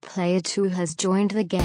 Player 2 has joined the game.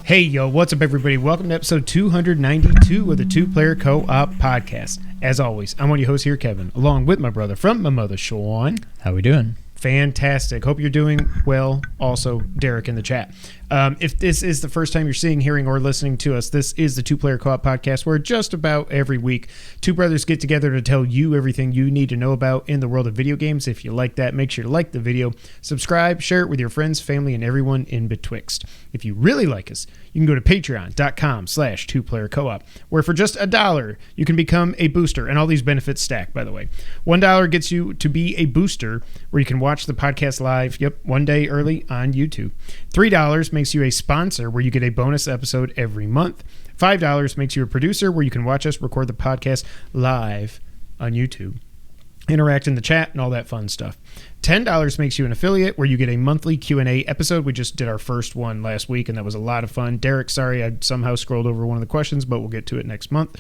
Hey, yo, what's up, everybody? Welcome to episode 292 of the Two Player Co-op Podcast. As always, I'm one of your hosts here, Kevin, along with my brother from my mother, Sean. How we doing? Fantastic. Hope you're doing well. Also, Derek in the chat. If this is the first time you're seeing, hearing, or listening to us, this is the Two Player Co-op Podcast, where just about every week, two brothers get together to tell you everything you need to know about in the world of video games. If you like that, make sure to like the video, subscribe, share it with your friends, family, and everyone in betwixt. If you really like us, you can go to patreon.com/2playercoop, where for just $1, you can become a booster, and all these benefits stack, by the way. $1 gets you to be a booster, where you can watch the podcast live, one day early on YouTube. $3 makes you a sponsor, where you get a bonus episode every month. $5 makes you a producer, where you can watch us record the podcast live on YouTube, interact in the chat, and all that fun stuff. $10 makes you an affiliate, where you get a monthly Q&A episode. We just did our first one last week, and that was a lot of fun. Derek, sorry, I somehow scrolled over one of the questions, but we'll get to it next month.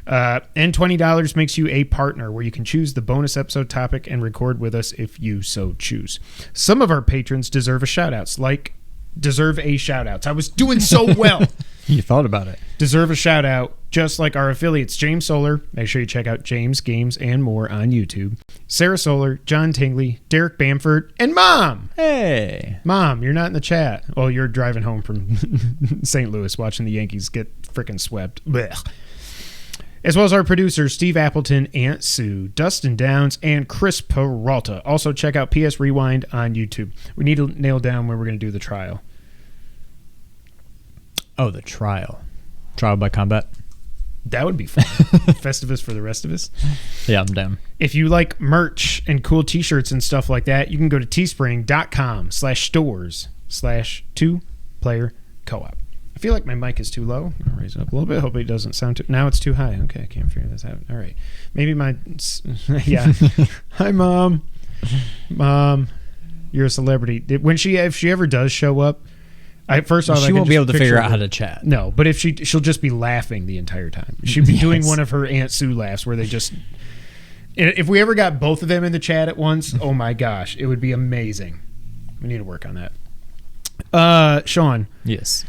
And $20 makes you a partner, where you can choose the bonus episode topic and record with us if you so choose. Some of our patrons deserve a shout-outs, I was doing so well. You thought about it. Deserve a shout out, just like our affiliates. James Solar, make sure you check out James Games and More on YouTube. Sarah Solar, John Tingley, Derek Bamford, and Mom. Hey. Mom, you're not in the chat. Well, you're driving home from St. Louis watching the Yankees get freaking swept. Blech. As well as our producers, Steve Appleton, Aunt Sue, Dustin Downs, and Chris Peralta. Also, check out PS Rewind on YouTube. We need to nail down where we're going to do the trial. Oh, the trial. Trial by combat. That would be fun. Festivus for the rest of us. Yeah, I'm down. If you like merch and cool t-shirts and stuff like that, you can go to teespring.com/stores/2playercoop. I feel like my mic is too low. I'll raise it up a little bit. Hope it doesn't sound too... Now it's too high. Okay, I can't figure this out. All right. Maybe my... Yeah. Hi, Mom. Mom, you're a celebrity. If she ever does show up, she won't be able to figure out how to chat. No, but if she'll just be laughing the entire time. She'll be doing one of her Aunt Sue laughs where they just... If we ever got both of them in the chat at once, oh my gosh, it would be amazing. We need to work on that. Sean. Yes.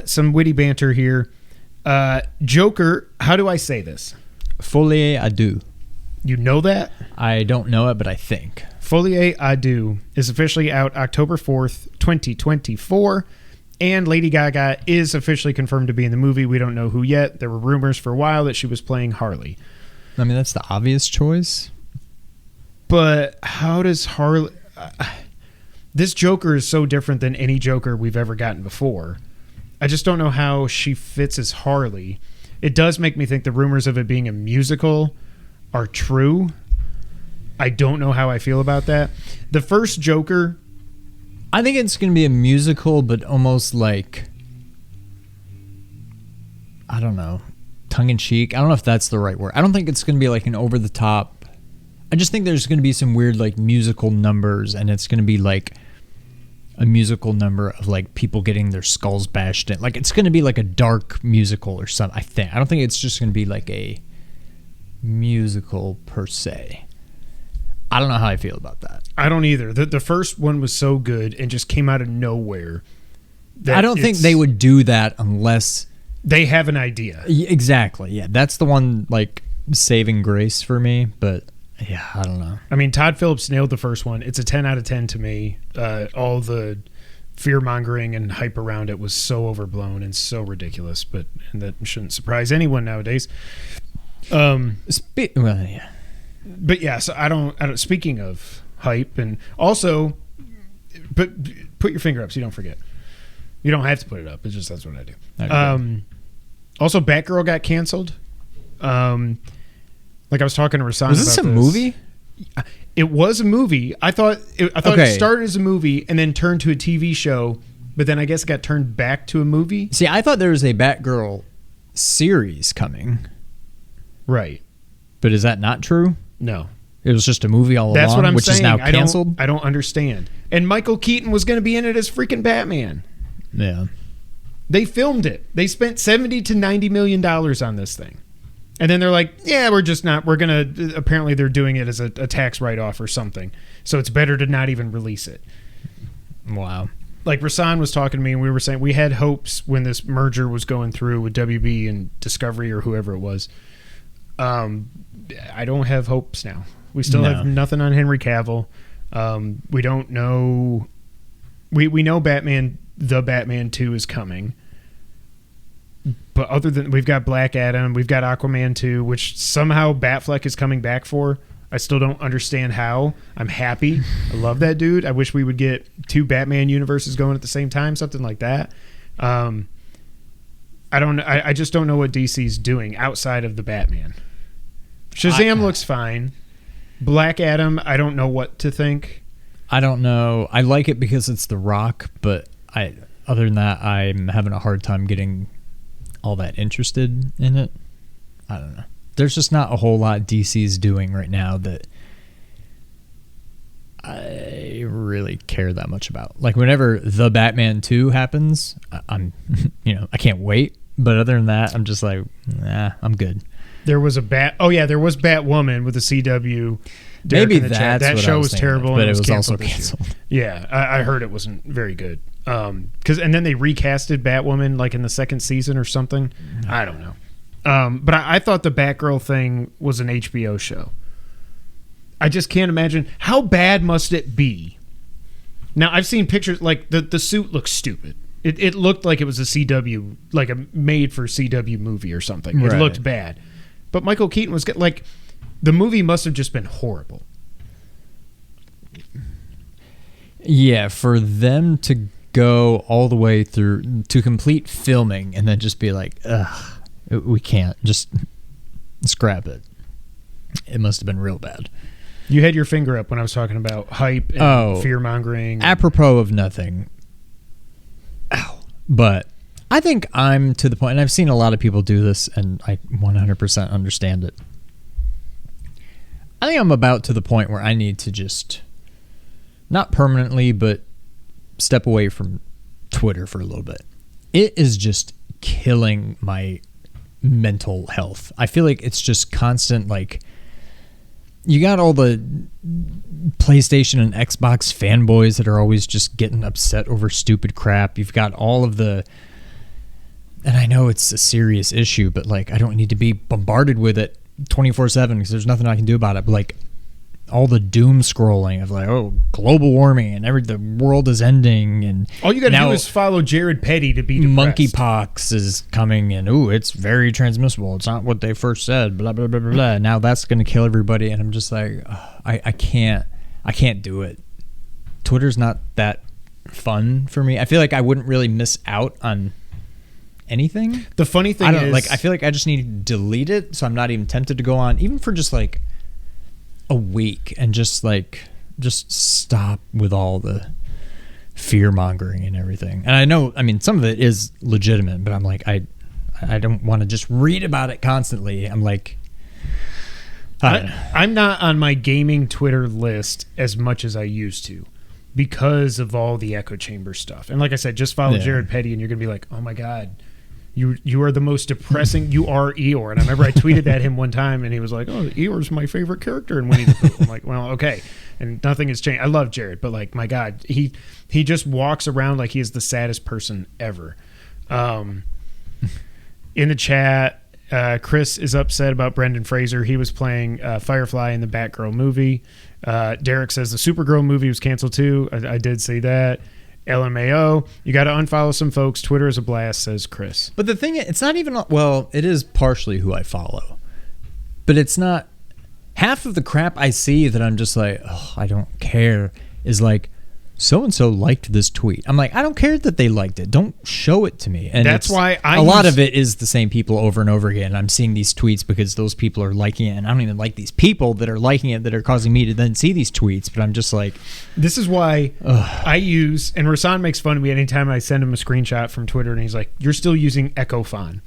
Some witty banter here. Joker, how do I say this? Folie à deux. You know that? I don't know it, but I think. Folie à deux is officially out October 4th, 2024. And Lady Gaga is officially confirmed to be in the movie. We don't know who yet. There were rumors for a while that she was playing Harley. I mean, that's the obvious choice. But how does Harley... this Joker is so different than any Joker we've ever gotten before. I just don't know how she fits as Harley. It does make me think the rumors of it being a musical are true. I don't know how I feel about that. The first Joker... I think it's going to be a musical, but almost like... I don't know. Tongue-in-cheek. I don't know if that's the right word. I don't think it's going to be like an over-the-top... I just think there's going to be some weird like musical numbers, and it's going to be like a musical number of like people getting their skulls bashed in. Like it's going to be like a dark musical or something, I think. I don't think it's just going to be like a musical per se. I don't know how I feel about that. I don't either. The first one was so good and just came out of nowhere. I don't think they would do that unless... They have an idea. Exactly, yeah. That's the one, like, saving grace for me, but, yeah, I don't know. I mean, Todd Phillips nailed the first one. It's a 10 out of 10 to me. All the fear-mongering and hype around it was so overblown and so ridiculous, and that shouldn't surprise anyone nowadays. Well, yeah. But yeah, so I don't. Speaking of hype, and also, but put your finger up so you don't forget. You don't have to put it up. It's just that's what I do. Okay. Also, Batgirl got canceled. Like I was talking to Rasan. Was this a movie? It was a movie. I thought it started as a movie and then turned to a TV show, but then I guess it got turned back to a movie. See, I thought there was a Batgirl series coming. Right. But is that not true? No. It was just a movie all That's along, what I'm which saying. is now canceled? I don't understand. And Michael Keaton was going to be in it as freaking Batman. Yeah. They filmed it. They spent $70 to $90 million on this thing. And then they're like, yeah, we're just not. We're going to. Apparently, they're doing it as a tax write-off or something. So it's better to not even release it. Wow. Like Rasan was talking to me, and we were saying we had hopes when this merger was going through with WB and Discovery or whoever it was. I don't have hopes now. We still have nothing on Henry Cavill. We don't know. We know the Batman 2 is coming. But other than, we've got Black Adam, we've got Aquaman 2, which somehow Batfleck is coming back for. I still don't understand how. I'm happy. I love that dude. I wish we would get 2 Batman universes going at the same time, something like that. I just don't know what DC's doing outside of the Batman. Shazam looks fine. Black Adam, I don't know what to think. I don't know. I like it because it's The Rock, but other than that, I'm having a hard time getting all that interested in it. I don't know. There's just not a whole lot DC's doing right now that I really care that much about. Like whenever The Batman 2 happens, I'm I can't wait. But other than that, I'm just like, nah, I'm good. There was there was Batwoman with the CW. Maybe that's that what show I was terrible, but and it was also canceled. Yeah, I heard it wasn't very good. And then they recasted Batwoman like in the second season or something. I don't know. But I thought the Batgirl thing was an HBO show. I just can't imagine how bad must it be. Now I've seen pictures, like the suit looks stupid. It looked like it was a CW, like a made for CW movie or something. It looked bad. But Michael Keaton was like, the movie must have just been horrible. Yeah, for them to go all the way through to complete filming and then just be like, ugh, we can't, just scrap it. It must have been real bad. You had your finger up when I was talking about hype and fear-mongering. Apropos of nothing. Ow. But I think I'm to the point, and I've seen a lot of people do this, and I 100% understand it. I think I'm about to the point where I need to just, not permanently, but step away from Twitter for a little bit. It is just killing my mental health. I feel like it's just constant, like, you got all the PlayStation and Xbox fanboys that are always just getting upset over stupid crap. You've got all of the, and I know it's a serious issue, but like, I don't need to be bombarded with it 24/7 because there's nothing I can do about it. But like, all the doom scrolling of like, oh, global warming and the world is ending, and all you got to do is follow Jared Petty to be depressed. Monkeypox is coming, and ooh, it's very transmissible. It's not what they first said. Blah blah blah blah blah. Now that's going to kill everybody, and I'm just like, I can't do it. Twitter's not that fun for me. I feel like I wouldn't really miss out on anything. The funny thing is, like, I feel like I just need to delete it, so I'm not even tempted to go on, even for just like a week, and just stop with all the fear mongering and everything. And I know, I mean, some of it is legitimate, but I'm like, I don't want to just read about it constantly. I'm like, I'm not on my gaming Twitter list as much as I used to because of all the echo chamber stuff. And like I said, just follow Jared Petty and you're gonna be like, oh my god, you are the most depressing. You are Eeyore. And I remember I tweeted at him one time, and he was like, "Oh, Eeyore's my favorite character in Winnie the Pooh." I'm like, "Well, okay." And nothing has changed. I love Jared, but like, my God, he just walks around like he is the saddest person ever. In the chat, Chris is upset about Brendan Fraser. He was playing Firefly in the Batgirl movie. Derek says the Supergirl movie was canceled too. I did see that. LMAO, you got to unfollow some folks. Twitter is a blast, says Chris. But the thing, it's not even, well, it is partially who I follow, but it's not, half of the crap I see that I'm just like, oh, I don't care, is like, so-and-so liked this tweet. I'm like, I don't care that they liked it. Don't show it to me. And that's why a lot of it is the same people over and over again. I'm seeing these tweets because those people are liking it, and I don't even like these people that are liking it that are causing me to then see these tweets. But I'm just like, this is why I use, and Rasan makes fun of me anytime I send him a screenshot from Twitter, and he's like, you're still using EchoFon.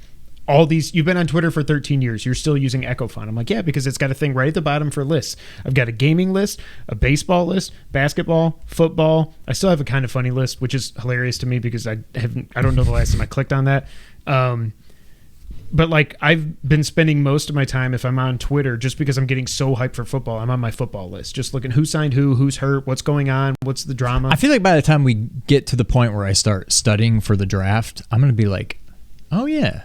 All these, you've been on Twitter for 13 years. You're still using EchoFon. I'm like, yeah, because it's got a thing right at the bottom for lists. I've got a gaming list, a baseball list, basketball, football. I still have a kind of funny list, which is hilarious to me because I don't know the last time I clicked on that. But like I've been spending most of my time, if I'm on Twitter, just because I'm getting so hyped for football, I'm on my football list, just looking who signed who, who's hurt, what's going on, what's the drama. I feel like by the time we get to the point where I start studying for the draft, I'm going to be like, oh yeah.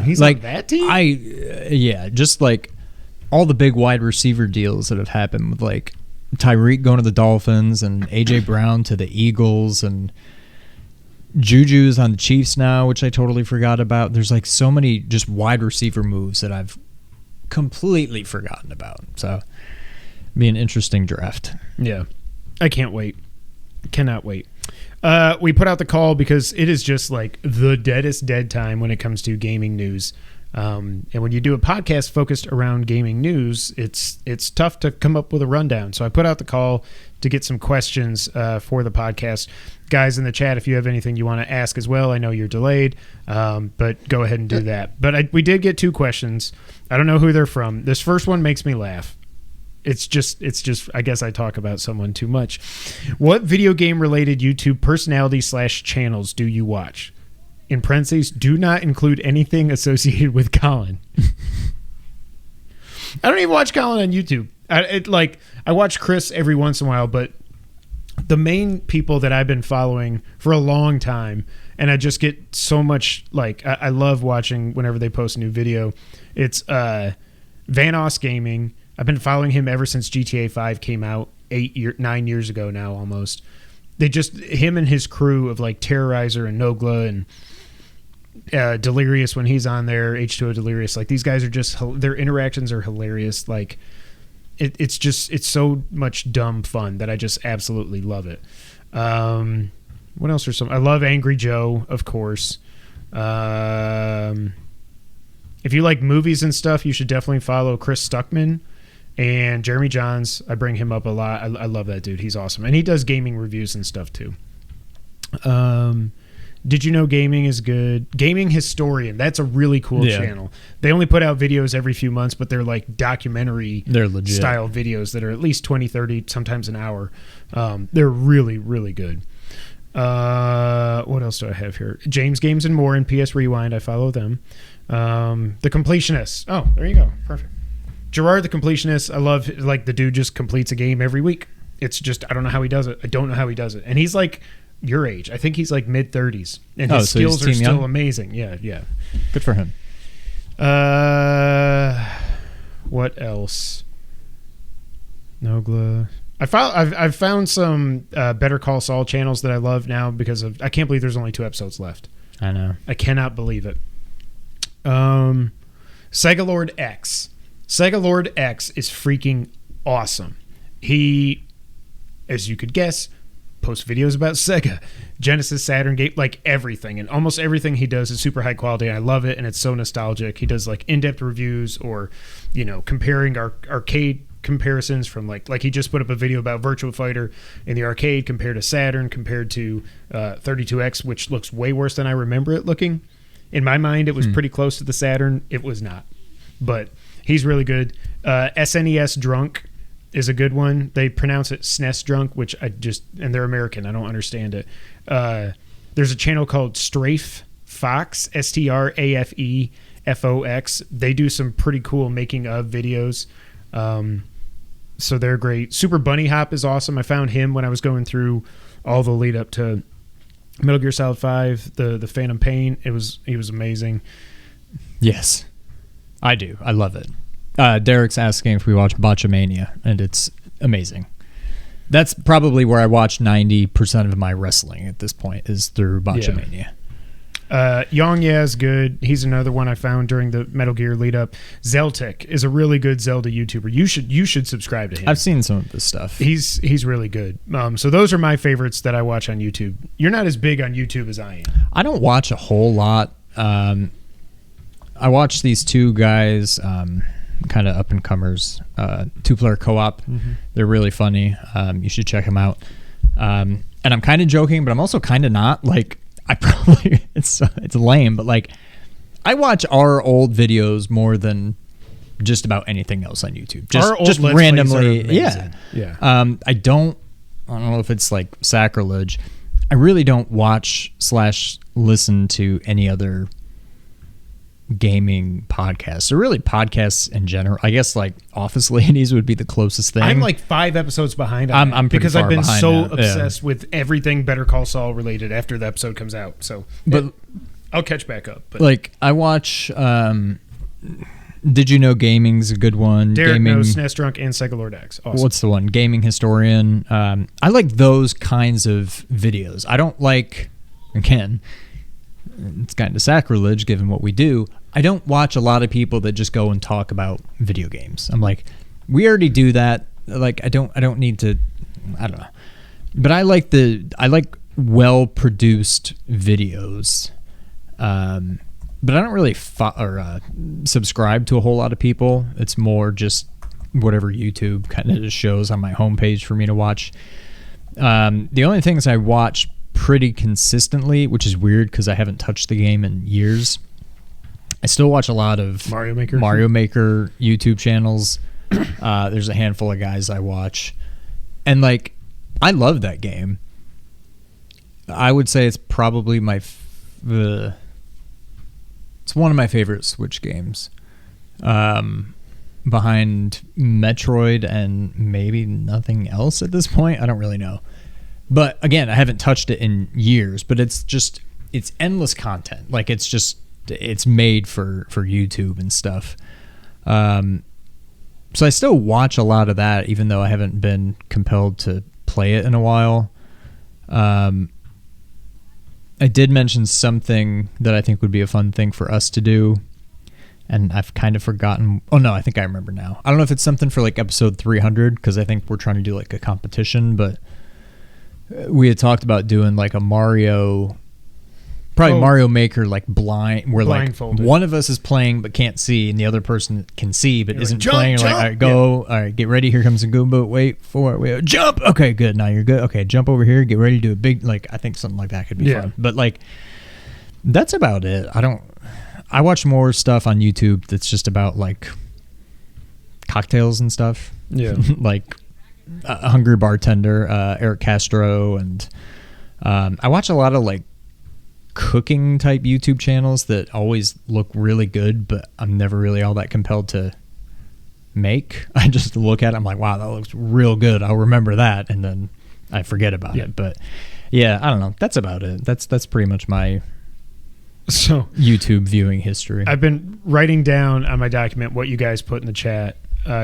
He's like on that team? Just like all the big wide receiver deals that have happened with like Tyreek going to the Dolphins and AJ Brown to the Eagles and Juju's on the Chiefs now, which I totally forgot about. There's like so many just wide receiver moves that I've completely forgotten about. So it'll be an interesting draft. Yeah. I can't wait. Cannot wait. We put out the call because it is just like the deadest dead time when it comes to gaming news. And when you do a podcast focused around gaming news, it's tough to come up with a rundown. So I put out the call to get some questions for the podcast. Guys in the chat, if you have anything you want to ask as well, I know you're delayed, but go ahead and do that. But we did get 2 questions. I don't know who they're from. This first one makes me laugh. It's just I guess I talk about someone too much. What video game related YouTube personality/channels do you watch? In parentheses, do not include anything associated with Colin. I don't even watch Colin on YouTube. I watch Chris every once in a while, but the main people that I've been following for a long time, and I just get so much, like, I love watching whenever they post a new video. It's Vanos Gaming. I've been following him ever since GTA 5 came out 9 years ago now almost. Him and his crew of like Terrorizer and Nogla and Delirious when he's on there, H2O Delirious, like these guys are just, their interactions are hilarious. Like it's so much dumb fun that I just absolutely love it. What else are some? I love Angry Joe, of course. If you like movies and stuff, you should definitely follow Chris Stuckman and Jeremy Johns. I bring him up a lot. I love that dude. He's awesome. And he does gaming reviews and stuff too. Did you know gaming is good? Gaming Historian. That's a really cool channel. They only put out videos every few months, but they're like documentary style videos that are at least 20, 30, sometimes an hour. They're really, really good. What else do I have here? James Games and More and PS Rewind. I follow them. The Completionist. Oh, there you go. Perfect. Gerard the Completionist. I love, like, the dude just completes a game every week. It's just, I don't know how he does it. I don't know how he does it. And he's like your age. I think he's like mid-30s. And his skills are still amazing. Yeah. Good for him. What else? Nogla. I've found some Better Call Saul channels that I love now because of, I can't believe there's only 2 episodes left. I know. I cannot believe it. Sega Lord X. Sega Lord X is freaking awesome. He, as you could guess, posts videos about Sega, Genesis, Saturn, game, like everything. And almost everything he does is super high quality. I love it, and it's so nostalgic. He does like in-depth reviews or, comparing our arcade comparisons from like he just put up a video about Virtua Fighter in the arcade compared to Saturn, compared to 32X, which looks way worse than I remember it looking. In my mind, it was pretty close to the Saturn. It was not. But he's really good. SNES Drunk is a good one. They pronounce it SNES Drunk, which and they're American. I don't understand it. There's a channel called Strafe Fox, STRAFEFOX. They do some pretty cool making of videos. So they're great. Super Bunny Hop is awesome. I found him when I was going through all the lead up to Metal Gear Solid 5, the Phantom Pain. He was amazing. Yes, I do. I love it. Derek's asking if we watch Botchamania, and it's amazing. That's probably where I watch 90% of my wrestling at this point, is through Botchamania. Yong is good. He's another one I found during the Metal Gear lead up. Zeltic is a really good Zelda YouTuber. You should subscribe to him. I've seen some of this stuff. He's really good. So those are my favorites that I watch on YouTube. You're not as big on YouTube as I am. I don't watch a whole lot. I watch these 2 guys, kind of up and comers, 2-player co-op. Mm-hmm. They're really funny. You should check them out. And I'm kind of joking, but I'm also kind of not. Like, I probably it's lame, but like I watch our old videos more than just about anything else on YouTube. Just randomly, yeah. I don't know if it's like sacrilege. I really don't watch / listen to any other gaming podcasts, or really podcasts in general. I guess like Office Ladies would be the closest thing. I'm like 5 episodes behind on I'm pretty because far I've been behind so that, obsessed with everything Better Call Saul related after the episode comes out. So, but I'll catch back up. But like I watch. Did you know gaming's a good one? Derek knows SNES Drunk and Psycholordax. Awesome. What's the one? Gaming Historian. I like those kinds of videos. I don't like, again, it's kind of sacrilege given what we do. I don't watch a lot of people that just go and talk about video games. I'm like, we already do that. Like, I don't need to, I don't know. But I like well-produced videos. But I don't really subscribe to a whole lot of people. It's more just whatever YouTube kind of just shows on my homepage for me to watch. The only things I watch pretty consistently, which is weird because I haven't touched the game in years, I still watch a lot of Mario Maker YouTube channels. There's a handful of guys I watch. And like, I love that game. I would say it's probably it's one of my favorite Switch games, behind Metroid and maybe nothing else at this point. I don't really know. But again, I haven't touched it in years, but it's endless content. Like it's made for YouTube and stuff. So I still watch a lot of that, even though I haven't been compelled to play it in a while. I did mention something that I think would be a fun thing for us to do, and I've kind of forgotten. Oh, no, I think I remember now. I don't know if it's something for like episode 300, because I think we're trying to do like a competition, but we had talked about doing like a Mario Maker, like blind, where like one of us is playing but can't see, and the other person can see but isn't playing. Jump. Like, all right, go. Yeah. All right, get ready. Here comes a Goomba. Wait, jump. Okay, good. Now you're good. Okay, jump over here. Get ready to do a big, like, I think something like that could be fun. But like, that's about it. I watch more stuff on YouTube that's just about like cocktails and stuff. Yeah. Like a Hungry Bartender, Eric Castro, and I watch a lot of like cooking type YouTube channels that always look really good, but I'm never really all that compelled to make. I just look at it, I'm like, wow, that looks real good. I'll remember that, and then I forget about it. But yeah, I don't know. That's about it. That's pretty much my YouTube viewing history. I've been writing down on my document what you guys put in the chat.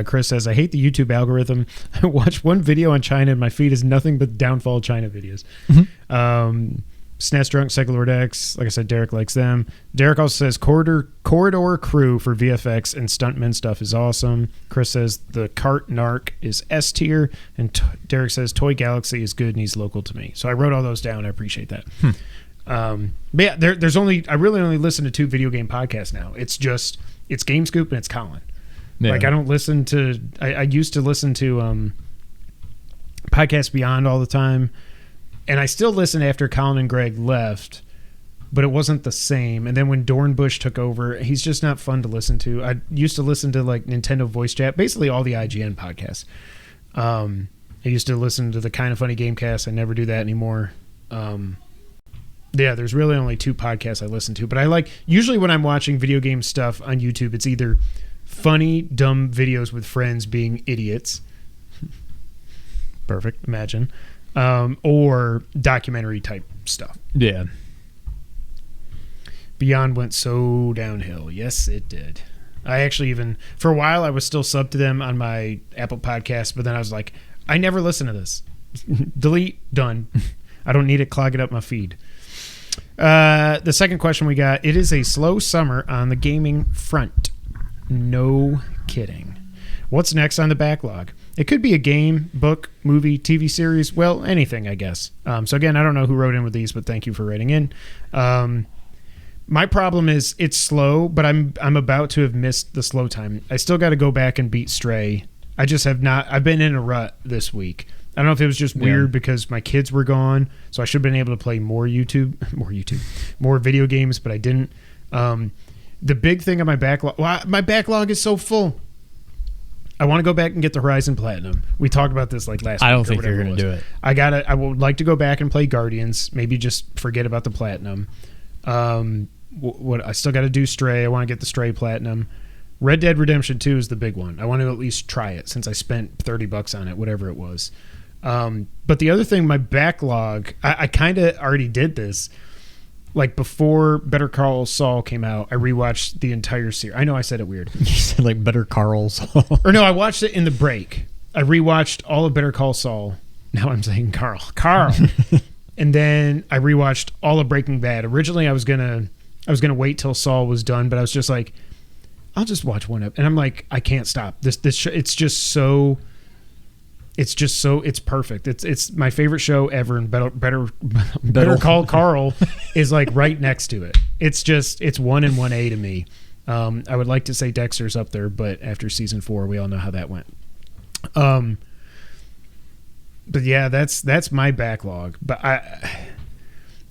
Chris says, I hate the YouTube algorithm. I watch one video on China and my feed is nothing but downfall China videos. Mm-hmm. SNES Drunk, Psycholordax, like I said, Derek likes them. Derek also says Corridor Crew for VFX and stuntman stuff is awesome. Chris says the Cart Narc is S tier, and Derek says Toy Galaxy is good and he's local to me. So I wrote all those down. I appreciate that. But yeah, I really only listen to 2 video game podcasts now. It's Game Scoop and it's Colin. Yeah. Like I don't listen to. I used to listen to Podcast Beyond all the time. And I still listen after Colin and Greg left, but it wasn't the same. And then when Dornbush took over, he's just not fun to listen to. I used to listen to like Nintendo Voice Chat, basically all the IGN podcasts. I used to listen to the Kind of Funny Gamecast. I never do that anymore. There's really only 2 podcasts I listen to. But I like, usually when I'm watching video game stuff on YouTube, it's either funny, dumb videos with friends being idiots. Perfect. Imagine. Or documentary type stuff. Yeah. Beyond went so downhill. Yes, it did. I actually for a while, I was still subbed to them on my Apple Podcast, but then I was like, I never listen to this. Delete, done. I don't need it clogging up my feed. The second question we got, it is a slow summer on the gaming front. No kidding. What's next on the backlog? It could be a game, book, movie, TV series. Well, anything, I guess. So again, I don't know who wrote in with these, but thank you for writing in. My problem is it's slow, but I'm about to have missed the slow time. I still got to go back and beat Stray. I just have not. I've been in a rut this week. I don't know if it was just weird because my kids were gone, so I should have been able to play more video games, but I didn't. The big thing on my backlog, my backlog is so full. I want to go back and get the Horizon Platinum. We talked about this like last week. I don't think you're going to do it. I would like to go back and play Guardians. Maybe just forget about the Platinum. what I still got to do Stray. I want to get the Stray Platinum. Red Dead Redemption 2 is the big one. I want to at least try it since I spent $30 on it, whatever it was. But the other thing, my backlog, I kind of already did this. Like before Better Call Saul came out, I rewatched the entire series. I know I said it weird. You said like Better Call Saul. Or no, I watched it in the break. I rewatched all of Better Call Saul. Now I'm saying Carl. And then I rewatched all of Breaking Bad. Originally I was gonna wait till Saul was done, but I was just like, I'll just watch one up. And I'm like, I can't stop. This it's perfect. It's my favorite show ever, and Better Call Carl is like right next to it. It's 1 and 1A to me. I would like to say Dexter's up there, but after season 4, we all know how that went. But yeah, that's my backlog. But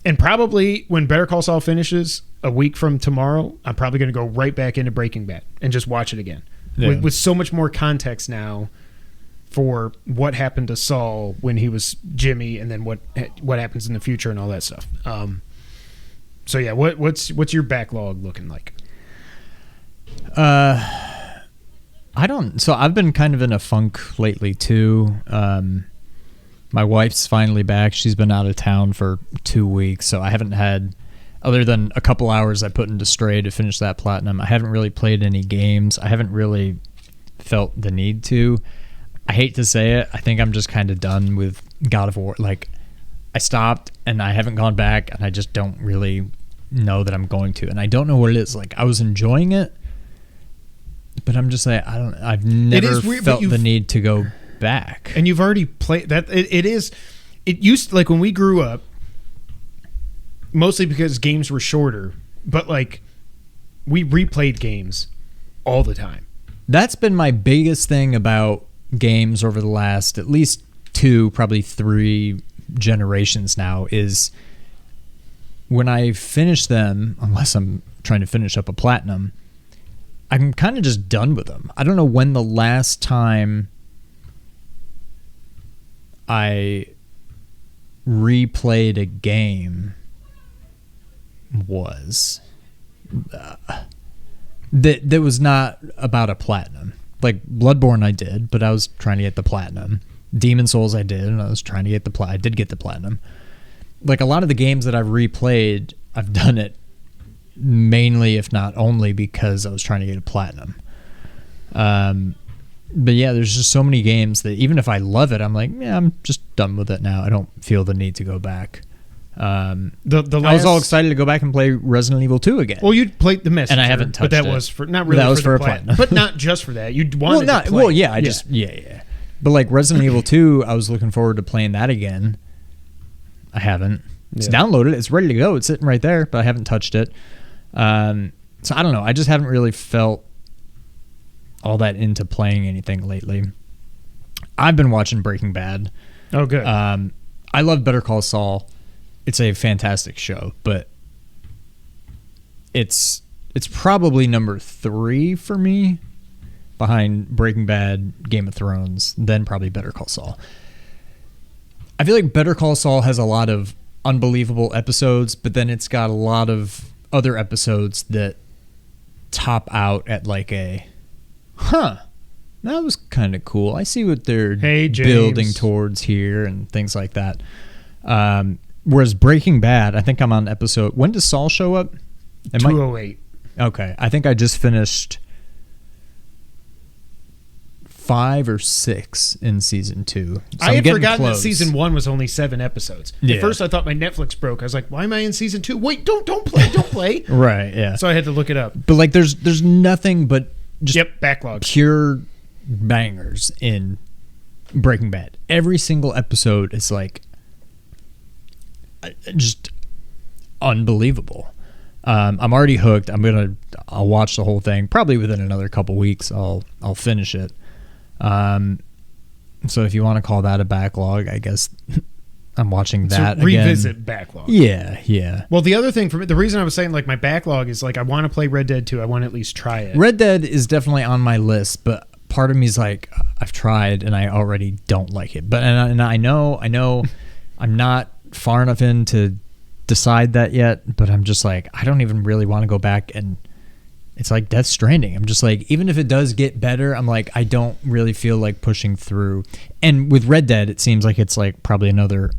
and probably when Better Call Saul finishes a week from tomorrow, I'm probably going to go right back into Breaking Bad and just watch it again with so much more context now for what happened to Saul when he was Jimmy, and then what happens in the future and all that stuff. So yeah, what's your backlog looking like? So I've been kind of in a funk lately too. My wife's finally back. She's been out of town for 2 weeks, so I haven't had, other than a couple hours I put into Stray to finish that platinum, I haven't really played any games. I haven't really felt the need to. I hate to say it, I think I'm just kind of done with God of War. Like, I stopped and I haven't gone back, and I just don't really know that I'm going to. And I don't know what it is. Like, I was enjoying it, but I'm just like, I've never felt the need to go back. And you've already played that. It used to, like when we grew up, mostly because games were shorter, but like we replayed games all the time. That's been my biggest thing about games over the last at least 2, probably 3 generations now, is when I finish them, unless I'm trying to finish up a platinum, I'm kind of just done with them. I don't know when the last time I replayed a game was. That was not about a platinum. Like Bloodborne I did, but I was trying to get the platinum. Demon Souls I did, and I was trying to get I did get the platinum. Like a lot of the games that I've replayed, I've done it mainly, if not only, because I was trying to get a platinum. But yeah, there's just so many games that even if I love it, I'm like, yeah, I'm just done with it now. I don't feel the need to go back. I was all excited to go back and play Resident Evil 2 again. Well, you'd played the Messenger, and I haven't touched it. But that was for not really. That was for a platinum, but not just for that. You'd wanted to play. Well, yeah, yeah. But like Resident Evil 2, I was looking forward to playing that again. I haven't. It's downloaded. It's ready to go. It's sitting right there, but I haven't touched it. So I don't know. I just haven't really felt all that into playing anything lately. I've been watching Breaking Bad. Oh, good. I love Better Call Saul. It's a fantastic show, but it's probably number 3 for me, behind Breaking Bad, Game of Thrones, then probably Better Call Saul. I feel like Better Call Saul has a lot of unbelievable episodes, but then it's got a lot of other episodes that top out at like a, that was kind of cool. I see what they're building towards here and things like that. Whereas Breaking Bad, I think I'm on episode... When does Saul show up? 208. Okay. I think I just finished 5 or 6 in season 2. So I had forgotten that season 1 was only 7 episodes. Yeah. At first I thought my Netflix broke. I was like, why am I in season 2? Wait, don't play. Right, yeah. So I had to look it up. But like there's nothing but just backlog. Pure bangers in Breaking Bad. Every single episode is like just unbelievable. I'm already hooked. I'll watch the whole thing. Probably within another couple weeks I'll finish it. So if you want to call that a backlog, I guess I'm watching that so revisit again. Backlog. Yeah. Well, the other thing for me, the reason I was saying like my backlog is like I want to play Red Dead 2. I want to at least try it. Red Dead is definitely on my list, but part of me is like, I've tried and I already don't like it. But and I know I'm not far enough into decide that yet, but I'm just like, I don't even really want to go back, and it's like Death Stranding. I'm just like, even if it does get better, I'm like, I don't really feel like pushing through. And with Red Dead, it seems like it's like probably another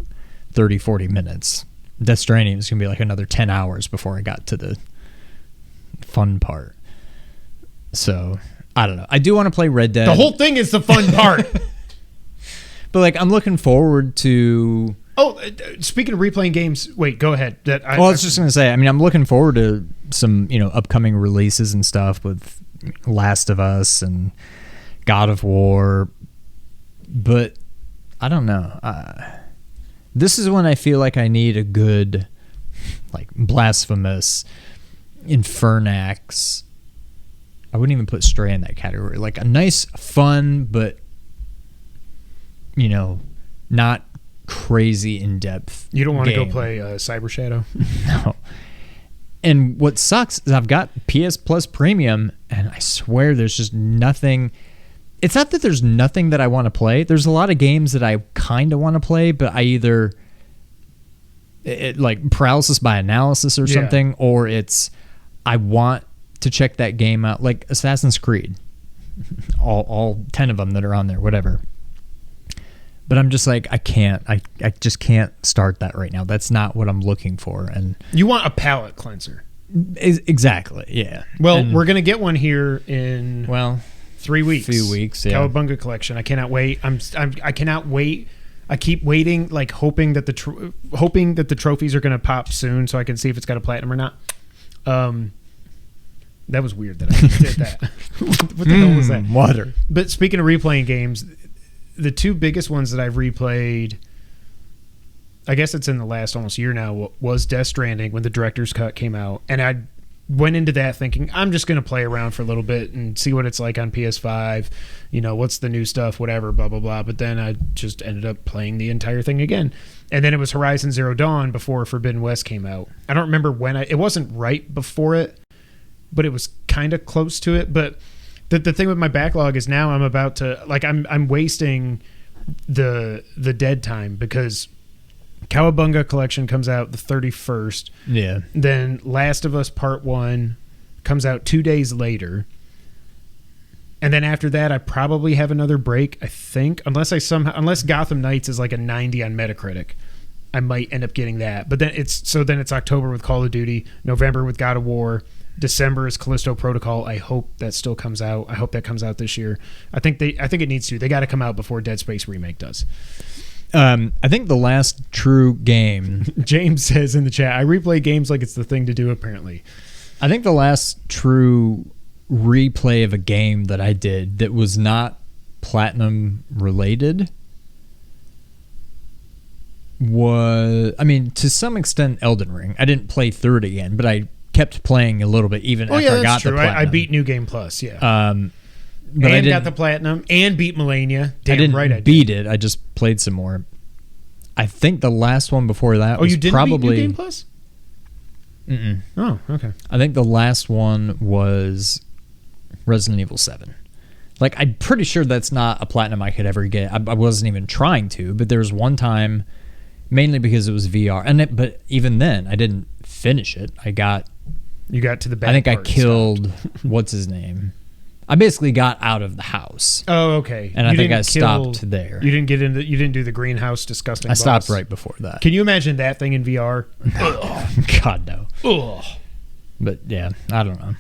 30, 40 minutes. Death Stranding is going to be like another 10 hours before I got to the fun part. So, I don't know. I do want to play Red Dead. The whole thing is the fun part. But like, I'm looking forward to... Oh, speaking of replaying games, wait, go ahead. I was just going to say, I mean, I'm looking forward to some, upcoming releases and stuff with Last of Us and God of War. But I don't know. This is when I feel like I need a good, like, Blasphemous, Infernax. I wouldn't even put Stray in that category. Like a nice, fun, but, not crazy in depth. You don't want to go play Cyber Shadow? No. And what sucks is I've got PS Plus Premium, and I swear there's just nothing. It's not that there's nothing that I want to play. There's a lot of games that I kind of want to play, but I either like paralysis by analysis or something, or it's I want to check that game out, like Assassin's Creed, all 10 of them that are on there, whatever. But I'm just like, I just can't start that right now. That's not what I'm looking for. And you want a palate cleanser. Exactly, yeah. Well, we're going to get one here in 3 weeks. Few weeks, yeah. Cowabunga collection. I cannot wait. I cannot wait. I keep waiting, like hoping that the trophies are going to pop soon so I can see if it's got a platinum or not. That was weird that I did that. What the hell was that? Water. But speaking of replaying games, the two biggest ones that I've replayed, I guess it's in the last almost year now, was Death Stranding when the director's cut came out. And I went into that thinking, I'm just going to play around for a little bit and see what it's like on PS5. What's the new stuff, whatever, blah, blah, blah. But then I just ended up playing the entire thing again. And then it was Horizon Zero Dawn before Forbidden West came out. I don't remember when it wasn't right before it, but it was kind of close to it. But the thing with my backlog is now I'm about to, like, I'm wasting the dead time because Cowabunga Collection comes out the 31st. Yeah. Then Last of Us Part 1 comes out 2 days later. And then after that, I probably have another break, I think, unless Gotham Knights is like a 90 on Metacritic. I might end up getting that. But then it's October with Call of Duty, November with God of War, December is Callisto Protocol. I hope that still comes out. I hope that comes out this year. I think it needs to. They got to come out before Dead Space Remake does. I think the last true game... James says in the chat, I replay games like it's the thing to do, apparently. I think the last true replay of a game that I did that was not platinum related was, to some extent, Elden Ring. I didn't play through it again, but I kept playing a little bit even after I got the platinum. I beat New Game Plus, yeah. But I got the platinum and beat Millennia. Damn I didn't right I did. beat it. I just played some more. I think the last one before that was you didn't probably... beat New Game Plus? Mm-mm. Oh, okay. I think the last one was Resident Evil 7. Like, I'm pretty sure that's not a platinum I could ever get. I wasn't even trying to, but there was one time, mainly because it was VR. But even then, I didn't finish it. You got to the back. I think I killed... what's his name? I basically got out of the house. Oh, okay. And I think I stopped there. You didn't do the greenhouse disgusting boss. I stopped right before that. Can you imagine that thing in VR? God, no. Ugh. But yeah, I don't know.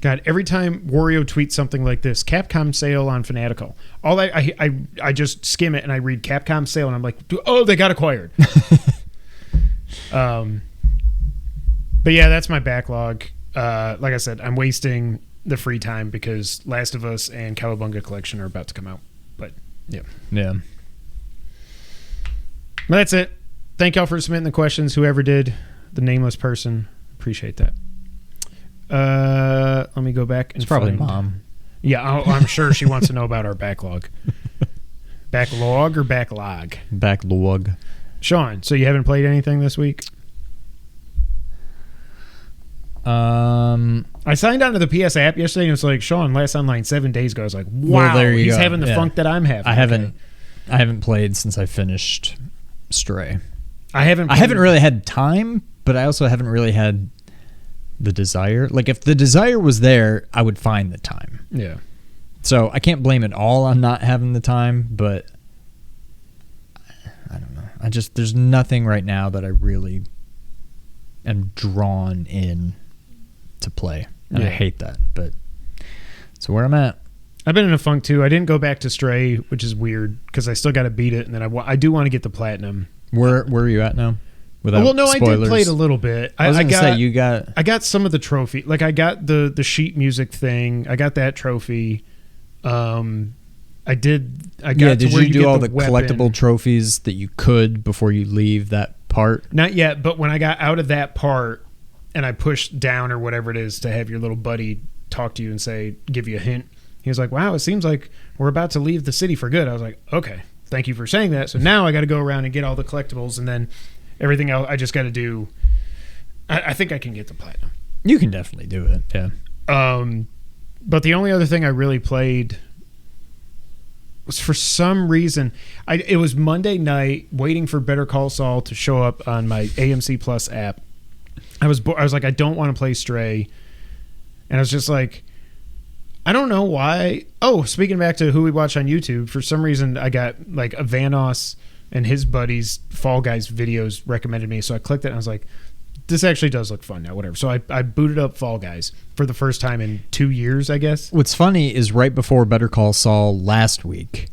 God, every time Wario tweets something like this, Capcom sale on Fanatical, I just skim it and I read Capcom sale and I'm like, oh, they got acquired. But yeah, that's my backlog. Like I said, I'm wasting the free time because Last of Us and Cowabunga Collection are about to come out. But yeah. Well, that's it. Thank y'all for submitting the questions. Whoever did, the nameless person, appreciate that. Let me go back and it's probably Mom. Yeah, I'm sure she wants to know about our backlog. Backlog or backlog? Backlog. Sean, so you haven't played anything this week? I signed on to the PS app yesterday and it was like, Sean, last online 7 days ago. I was like, wow, well, he's having the funk that I'm having. I haven't played since I finished Stray. I haven't really had time, but I also haven't really had the desire. Like, if the desire was there, I would find the time. Yeah. So I can't blame it all on not having the time, but I don't know. There's nothing right now that I really am drawn in to play. And I hate that, but that's where I'm at. I've been in a funk too. I didn't go back to Stray, which is weird because I still got to beat it, and then I do want to get the platinum. Where are you at now? Without spoilers? I did play it a little bit. I was going to say you got. I got some of the trophy. Like I got the sheet music thing. I got that trophy. I did. I got. Did to where you do all the weapon. collectible trophies that you could before you leave that part? Not yet, but when I got out of that part and I pushed down or whatever it is to have your little buddy talk to you and say, give you a hint. He was like, wow, it seems like we're about to leave the city for good. I was like, okay, thank you for saying that. So now I got to go around and get all the collectibles, and then everything else I just got to do. I think I can get the platinum. You can definitely do it. Yeah. But the only other thing I really played was, for some reason, it was Monday night waiting for Better Call Saul to show up on my AMC Plus app. I was like, I don't want to play Stray. And I was just like, I don't know why. Oh, speaking back to who we watch on YouTube, for some reason I got like a Vanos and his buddies Fall Guys videos recommended me. So I clicked it and I was like, this actually does look fun now, whatever. So I booted up Fall Guys for the first time in 2 years, I guess. What's funny is right before Better Call Saul last week,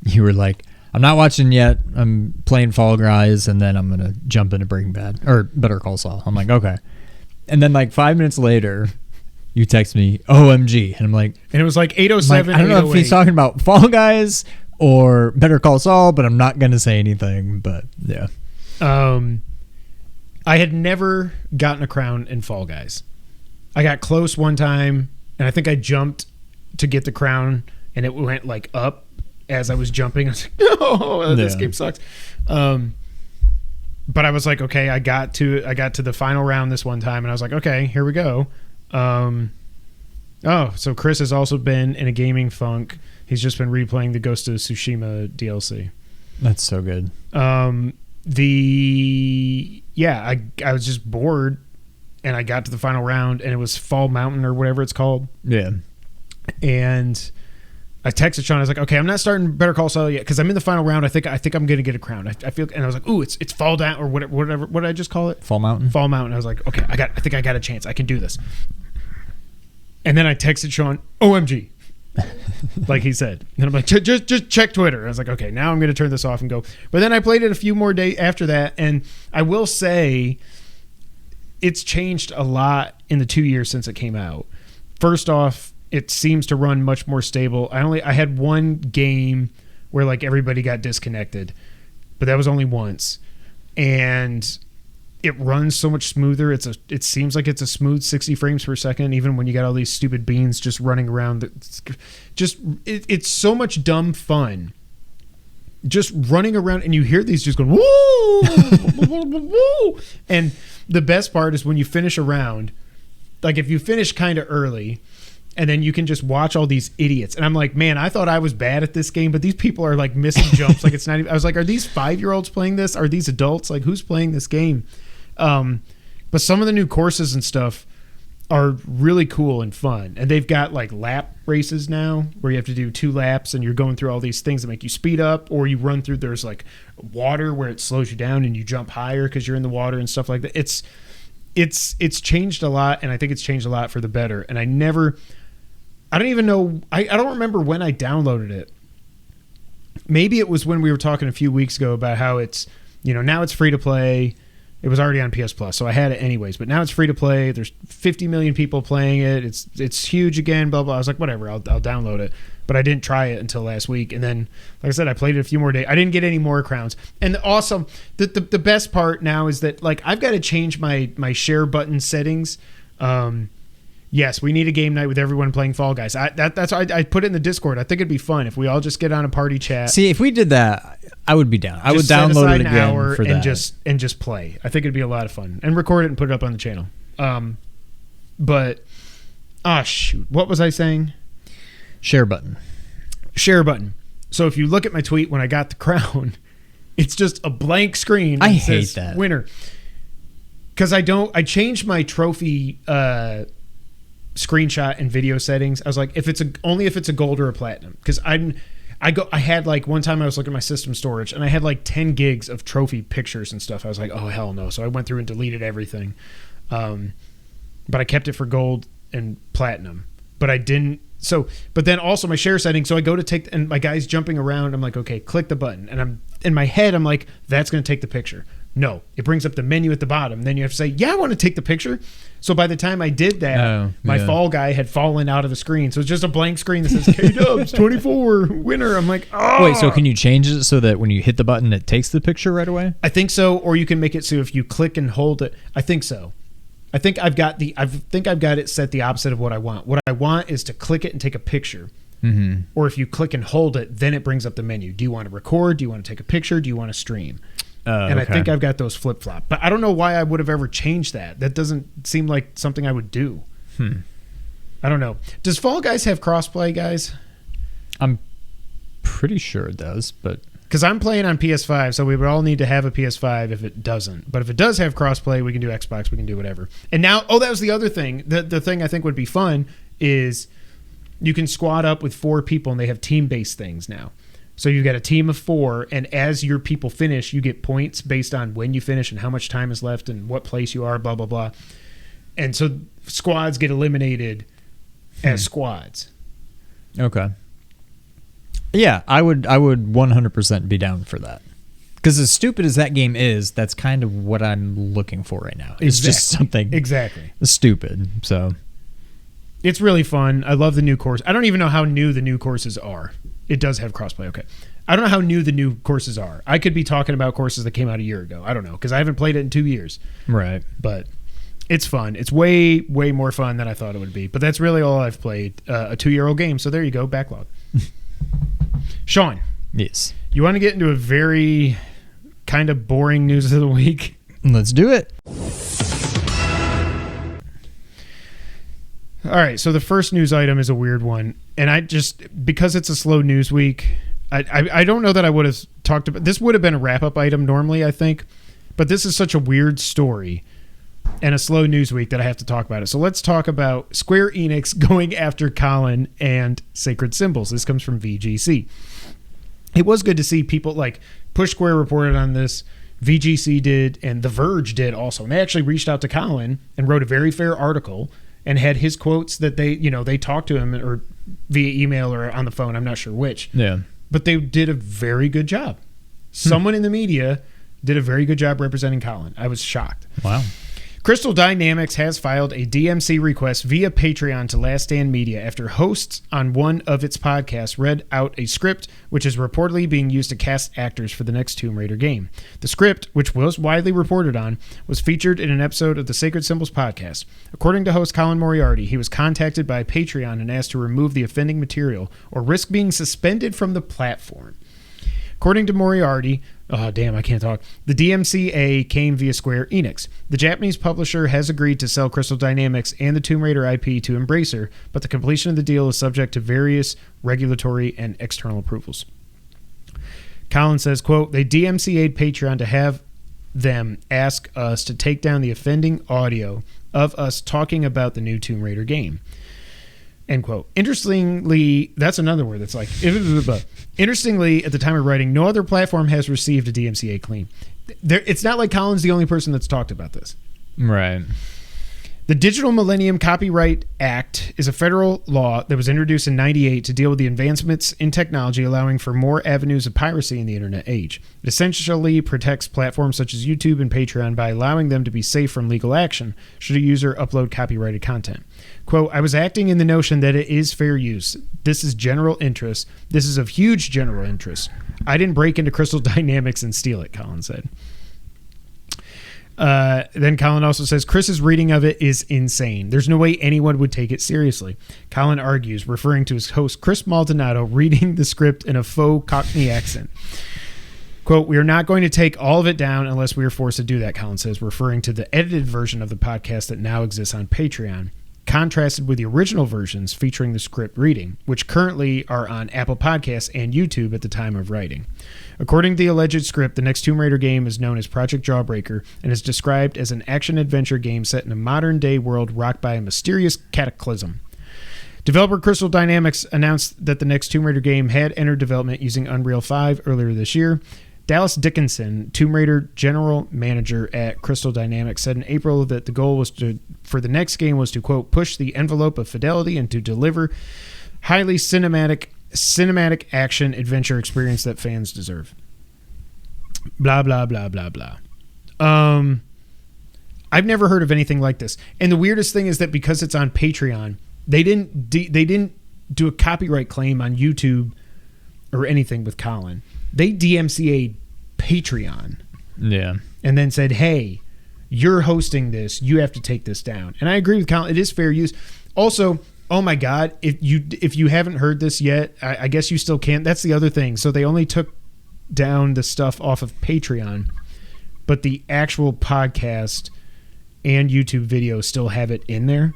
you were like, I'm not watching yet. I'm playing Fall Guys, and then I'm going to jump into Breaking Bad or Better Call Saul. I'm like, okay. And then like 5 minutes later, you text me, OMG. And I'm like... And it was like 8:07, I don't know if he's talking about Fall Guys or Better Call Saul, but I'm not going to say anything. But yeah. I had never gotten a crown in Fall Guys. I got close one time, and I think I jumped to get the crown, and it went like up as I was jumping. I was like, no, this game sucks. But I was like, okay, I got to the final round this one time, and I was like, okay, here we go. So Chris has also been in a gaming funk. He's just been replaying the Ghost of Tsushima DLC. That's so good. I was just bored, and I got to the final round, and it was Fall Mountain or whatever it's called. Yeah. And I texted Sean. I was like, okay, I'm not starting Better Call Saul yet because I'm in the final round. I think I'm going to get a crown. I feel, and I was like, ooh, it's Fall Down or whatever. What did I just call it? Fall Mountain. Fall Mountain. I was like, okay, I think I got a chance. I can do this. And then I texted Sean, OMG, like he said. And I'm like, just check Twitter. I was like, okay, now I'm going to turn this off and go. But then I played it a few more days after that, and I will say it's changed a lot in the 2 years since it came out. First off, it seems to run much more stable. I had one game where like everybody got disconnected, but that was only once, and it runs so much smoother. It seems like it's a smooth 60 frames per second, even when you got all these stupid beans just running around. It's so much dumb fun, just running around, and you hear these just going woo, woo. And the best part is when you finish a round, like if you finish kind of early, and then you can just watch all these idiots. And I'm like, man, I thought I was bad at this game, but these people are like missing jumps. Like it's not even, I was like, are these 5-year-olds playing this? Are these adults? Like who's playing this game? But some of the new courses and stuff are really cool and fun. And they've got like lap races now where you have to do 2 laps and you're going through all these things that make you speed up, or you run through, there's like water where it slows you down and you jump higher because you're in the water and stuff like that. It's changed a lot, and I think it's changed a lot for the better. And I don't even know. I don't remember when I downloaded it. Maybe it was when we were talking a few weeks ago about how it's, now it's free to play. It was already on PS Plus, so I had it anyways. But now it's free to play. There's 50 million people playing it. It's huge again, blah, blah. I was like, whatever, I'll download it. But I didn't try it until last week. And then, like I said, I played it a few more days. I didn't get any more crowns. And awesome, the best part now is that like I've got to change my share button settings. Yes, we need a game night with everyone playing Fall Guys. That's why I put it in the Discord. I think it'd be fun if we all just get on a party chat. See, if we did that, I would be down. I would download it again for that. And just play. I think it'd be a lot of fun. And record it and put it up on the channel. Shoot. What was I saying? Share button. Share button. So if you look at my tweet when I got the crown, It's just a blank screen. I that hate says that. Winner. Because I changed my trophy screenshot and video settings. I was like, only if it's a gold or a platinum. Because I had like one time I was looking at my system storage and I had like 10 gigs of trophy pictures and stuff. I was like, oh hell no. So I went through and deleted everything. But I kept it for gold and platinum. But I didn't. So, but then also my share settings. So I go to take, and my guy's jumping around. I'm like, okay, click the button. And I'm in my head, I'm like, that's going to take the picture. No, it brings up the menu at the bottom. Then you have to say, yeah, I want to take the picture. So by the time I did that, my fall guy had fallen out of the screen. So it's just a blank screen that says K-Dubs 24 winner. I'm like, oh. Wait, so can you change it so that when you hit the button, it takes the picture right away? I think so. Or you can make it so if you click and hold it, I think so. I think I've got it set the opposite of what I want. What I want is to click it and take a picture. Mm-hmm. Or if you click and hold it, then it brings up the menu. Do you want to record? Do you want to take a picture? Do you want to stream? And okay. I think I've got those flip-flop. But I don't know why I would have ever changed that. That doesn't seem like something I would do. I don't know. Does Fall Guys have crossplay, guys? I'm pretty sure it does, but... Because I'm playing on PS5, so we would all need to have a PS5 if it doesn't. But if it does have crossplay, we can do Xbox, we can do whatever. And now, that was the other thing. The thing I think would be fun is you can squad up with 4 people, and they have team-based things now. So you've got a team of 4, and as your people finish, you get points based on when you finish and how much time is left and what place you are, blah, blah, blah. And so squads get eliminated as squads. Okay. Yeah, I would 100% be down for that. Because as stupid as that game is, that's kind of what I'm looking for right now. It's just something stupid. So it's really fun. I love the new course. I don't even know how new the new courses are. It does have crossplay. Okay. I don't know how new the new courses are. I could be talking about courses that came out a year ago. I don't know because I haven't played it in 2 years. Right. But it's fun. It's way, way more fun than I thought it would be. But that's really all I've played. A 2-year-old game. So there you go. Backlog. Sean. Yes. You want to get into a very kind of boring news of the week? Let's do it. All right, so the first news item is a weird one, and because it's a slow news week, I don't know that I would have talked about this. Would have been a wrap-up item normally, I think, but this is such a weird story and a slow news week that I have to talk about it. So let's talk about Square Enix going after Colin and Sacred Symbols. This comes from VGC. It was good to see people like Push Square reported on this, VGC did, and The Verge did also, and they actually reached out to Colin and wrote a very fair article and had his quotes that they talked to him or via email or on the phone. I'm not sure which. Yeah. But they did a very good job. Someone in the media did a very good job representing Colin. I was shocked. Wow. Crystal Dynamics has filed a DMC request via Patreon to Last Stand Media after hosts on one of its podcasts read out a script which is reportedly being used to cast actors for the next Tomb Raider game. The script, which was widely reported on, was featured in an episode of the Sacred Symbols podcast. According to host Colin Moriarty, he was contacted by Patreon and asked to remove the offending material or risk being suspended from the platform. According to Moriarty, oh, damn, I can't talk. The DMCA came via Square Enix. The Japanese publisher has agreed to sell Crystal Dynamics and the Tomb Raider IP to Embracer, but the completion of the deal is subject to various regulatory and external approvals. Colin says, quote, they DMCA'd Patreon to have them ask us to take down the offending audio of us talking about the new Tomb Raider game. End quote. Interestingly, that's another word that's like... Interestingly, at the time of writing, no other platform has received a DMCA claim. It's not like Colin's the only person that's talked about this. Right. The Digital Millennium Copyright Act is a federal law that was introduced in 1998 to deal with the advancements in technology allowing for more avenues of piracy in the internet age. It essentially protects platforms such as YouTube and Patreon by allowing them to be safe from legal action should a user upload copyrighted content. Quote, I was acting in the notion that it is fair use. This is general interest. This is of huge general interest. I didn't break into Crystal Dynamics and steal it, Colin said. Then Colin also says, Chris's reading of it is insane. There's no way anyone would take it seriously. Colin argues, referring to his host Chris Maldonado reading the script in a faux Cockney accent. Quote, we are not going to take all of it down unless we are forced to do that, Colin says, referring to the edited version of the podcast that now exists on Patreon. contrasted with the original versions featuring the script reading, which currently are on Apple Podcasts and YouTube at the time of writing. According to the alleged script, the next Tomb Raider game is known as Project Jawbreaker and is described as an action-adventure game set in a modern-day world rocked by a mysterious cataclysm. Developer Crystal Dynamics announced that the next Tomb Raider game had entered development using Unreal 5 earlier this year. Dallas Dickinson, Tomb Raider general manager at Crystal Dynamics, said in April that the goal was for the next game was to, quote, push the envelope of fidelity and to deliver highly cinematic action adventure experience that fans deserve. Blah, blah, blah, blah, blah. I've never heard of anything like this. And the weirdest thing is that because it's on Patreon, they didn't do a copyright claim on YouTube or anything with Colin. They DMCA'd Patreon. Yeah. And then said, hey, you're hosting this. You have to take this down. And I agree with Colin. It is fair use. Also, oh my God, if you haven't heard this yet, I guess you still can't. That's the other thing. So they only took down the stuff off of Patreon, but the actual podcast and YouTube video still have it in there.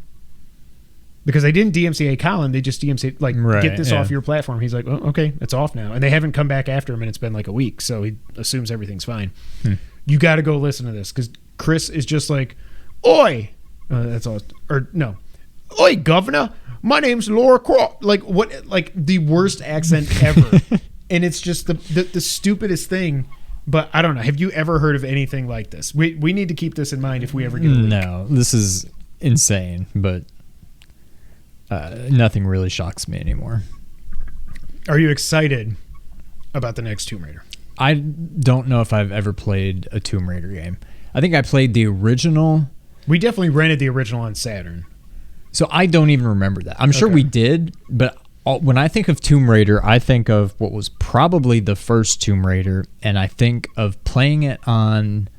Because they didn't DMCA Colin, they just DMCA, like, get this off your platform. He's like, oh, okay, it's off now. And they haven't come back after him, and it's been like a week, so he assumes everything's fine. You got to go listen to this, because Chris is just like, oi! That's all. Or, no. Oi, governor! My name's Laura Croft. Like, what? Like, the worst accent ever. And it's just the stupidest thing. But I don't know. Have you ever heard of anything like this? We need to keep this in mind if we ever get a leak. No, this is insane, but... nothing really shocks me anymore. Are you excited about the next Tomb Raider? I don't know if I've ever played a Tomb Raider game. I think I played the original. We definitely rented the original on Saturn. So I don't even remember that. I'm sure we did, but when I think of Tomb Raider, I think of what was probably the first Tomb Raider, and I think of playing it on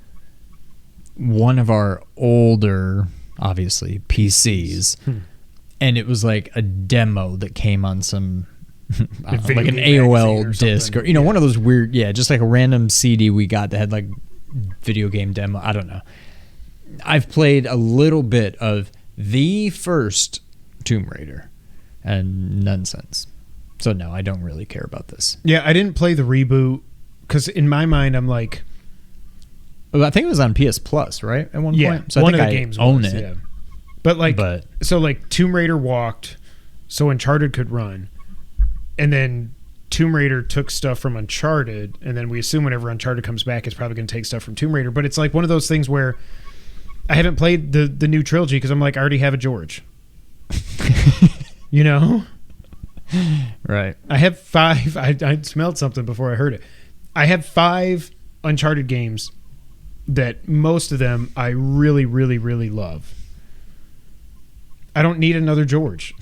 one of our older, obviously, PCs. And it was like a demo that came on some, like an AOL disc or, one of those weird, just like a random CD we got that had like video game demo. I don't know. I've played a little bit of the first Tomb Raider and none since. So no, I don't really care about this. Yeah, I didn't play the reboot because in my mind, I'm like... Well, I think it was on PS Plus, right? At one point? So one I think of the games own was, it. Yeah. But Tomb Raider walked so Uncharted could run, and then Tomb Raider took stuff from Uncharted, and then we assume whenever Uncharted comes back, it's probably going to take stuff from Tomb Raider. But it's like one of those things where I haven't played the new trilogy because I'm like, I already have a George. Right. I have 5. I smelled something before I heard it. I have 5 Uncharted games that most of them I really, really, really love. I don't need another George.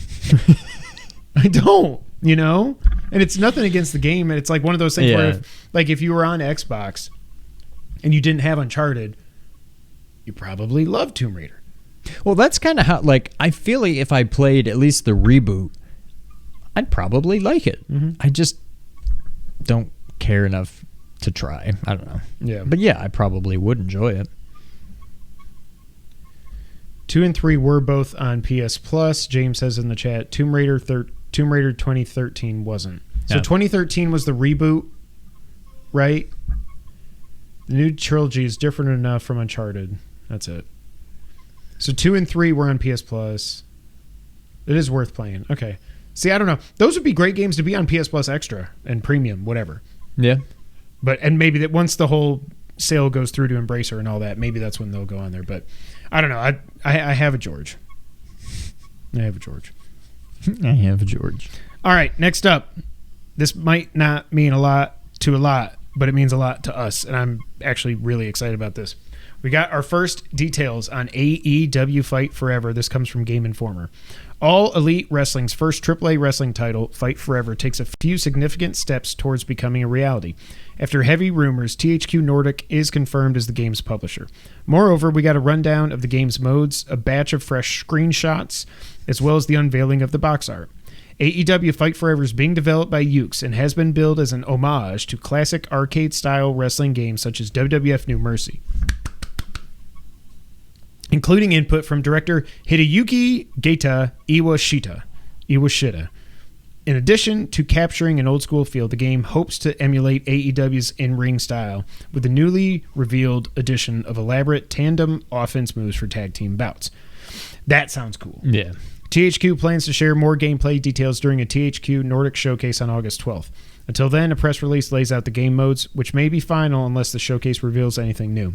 I don't, And it's nothing against the game. And it's like one of those things where if you were on Xbox and you didn't have Uncharted, you probably love Tomb Raider. Well, that's kind of how, I feel like if I played at least the reboot, I'd probably like it. Mm-hmm. I just don't care enough to try. I don't know. Yeah. But yeah, I probably would enjoy it. 2 and 3 were both on PS Plus. James says in the chat, Tomb Raider 2013 wasn't. So 2013 was the reboot, right? The new trilogy is different enough from Uncharted. That's it. So 2 and 3 were on PS Plus. It is worth playing. Okay. See, I don't know. Those would be great games to be on PS Plus Extra and Premium, whatever. Yeah. And maybe that once the whole sale goes through to Embracer and all that, maybe that's when they'll go on there. But I don't know. I have a George. I have a George. All right, next up. This might not mean a lot, but it means a lot to us, and I'm actually really excited about this. We got our first details on AEW Fight Forever. This comes from Game Informer. All Elite Wrestling's first AAA wrestling title, Fight Forever, takes a few significant steps towards becoming a reality. After heavy rumors, THQ Nordic is confirmed as the game's publisher. Moreover, we got a rundown of the game's modes, a batch of fresh screenshots, as well as the unveiling of the box art. AEW Fight Forever is being developed by Yuke's and has been billed as an homage to classic arcade-style wrestling games such as WWF New Mercy. including input from director Hideyuki Geita Iwashita. In addition to capturing an old-school feel, the game hopes to emulate AEW's in-ring style with the newly revealed addition of elaborate tandem offense moves for tag team bouts. That sounds cool. Yeah. THQ plans to share more gameplay details during a THQ Nordic showcase on August 12th. Until then, a press release lays out the game modes, which may be final unless the showcase reveals anything new.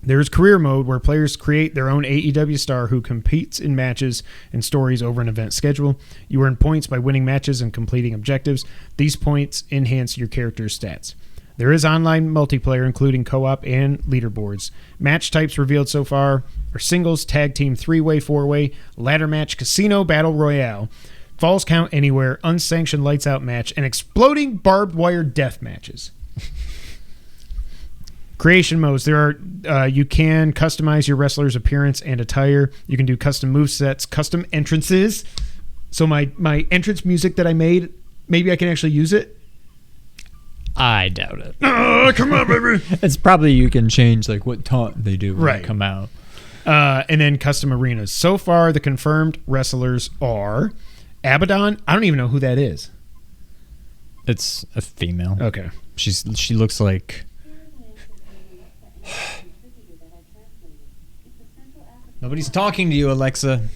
There is career mode where players create their own AEW star who competes in matches and stories over an event schedule. You earn points by winning matches and completing objectives. These points enhance your character's stats. There is online multiplayer, including co-op and leaderboards. Match types revealed so far are singles, tag team, 3-way, 4-way, ladder match, casino, battle royale, falls count anywhere, unsanctioned lights out match, and exploding barbed wire death matches. Creation modes. There are you can customize your wrestler's appearance and attire. You can do custom movesets, custom entrances. So my entrance music that I made, maybe I can actually use it. I doubt it. Oh, come on, baby. It's probably you can change like what taunt they do when Right. they come out. And then custom arenas. So far, the confirmed wrestlers are Abaddon. I don't even know who that is. It's a female. Okay. She looks like nobody's talking to you, Alexa.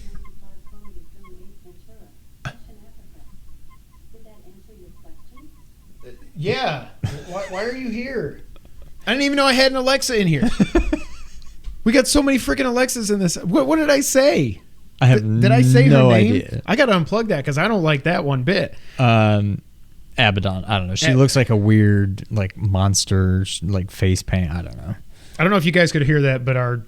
Yeah. Why are you here? I didn't even know I had an Alexa in here. We got so many freaking Alexas in this. What did I say? I have Did I say no her name? idea. I got to unplug that because I don't like that one bit. Abaddon. I don't know. She looks like a weird like monster like face paint. I don't know. I don't know if you guys could hear that, but our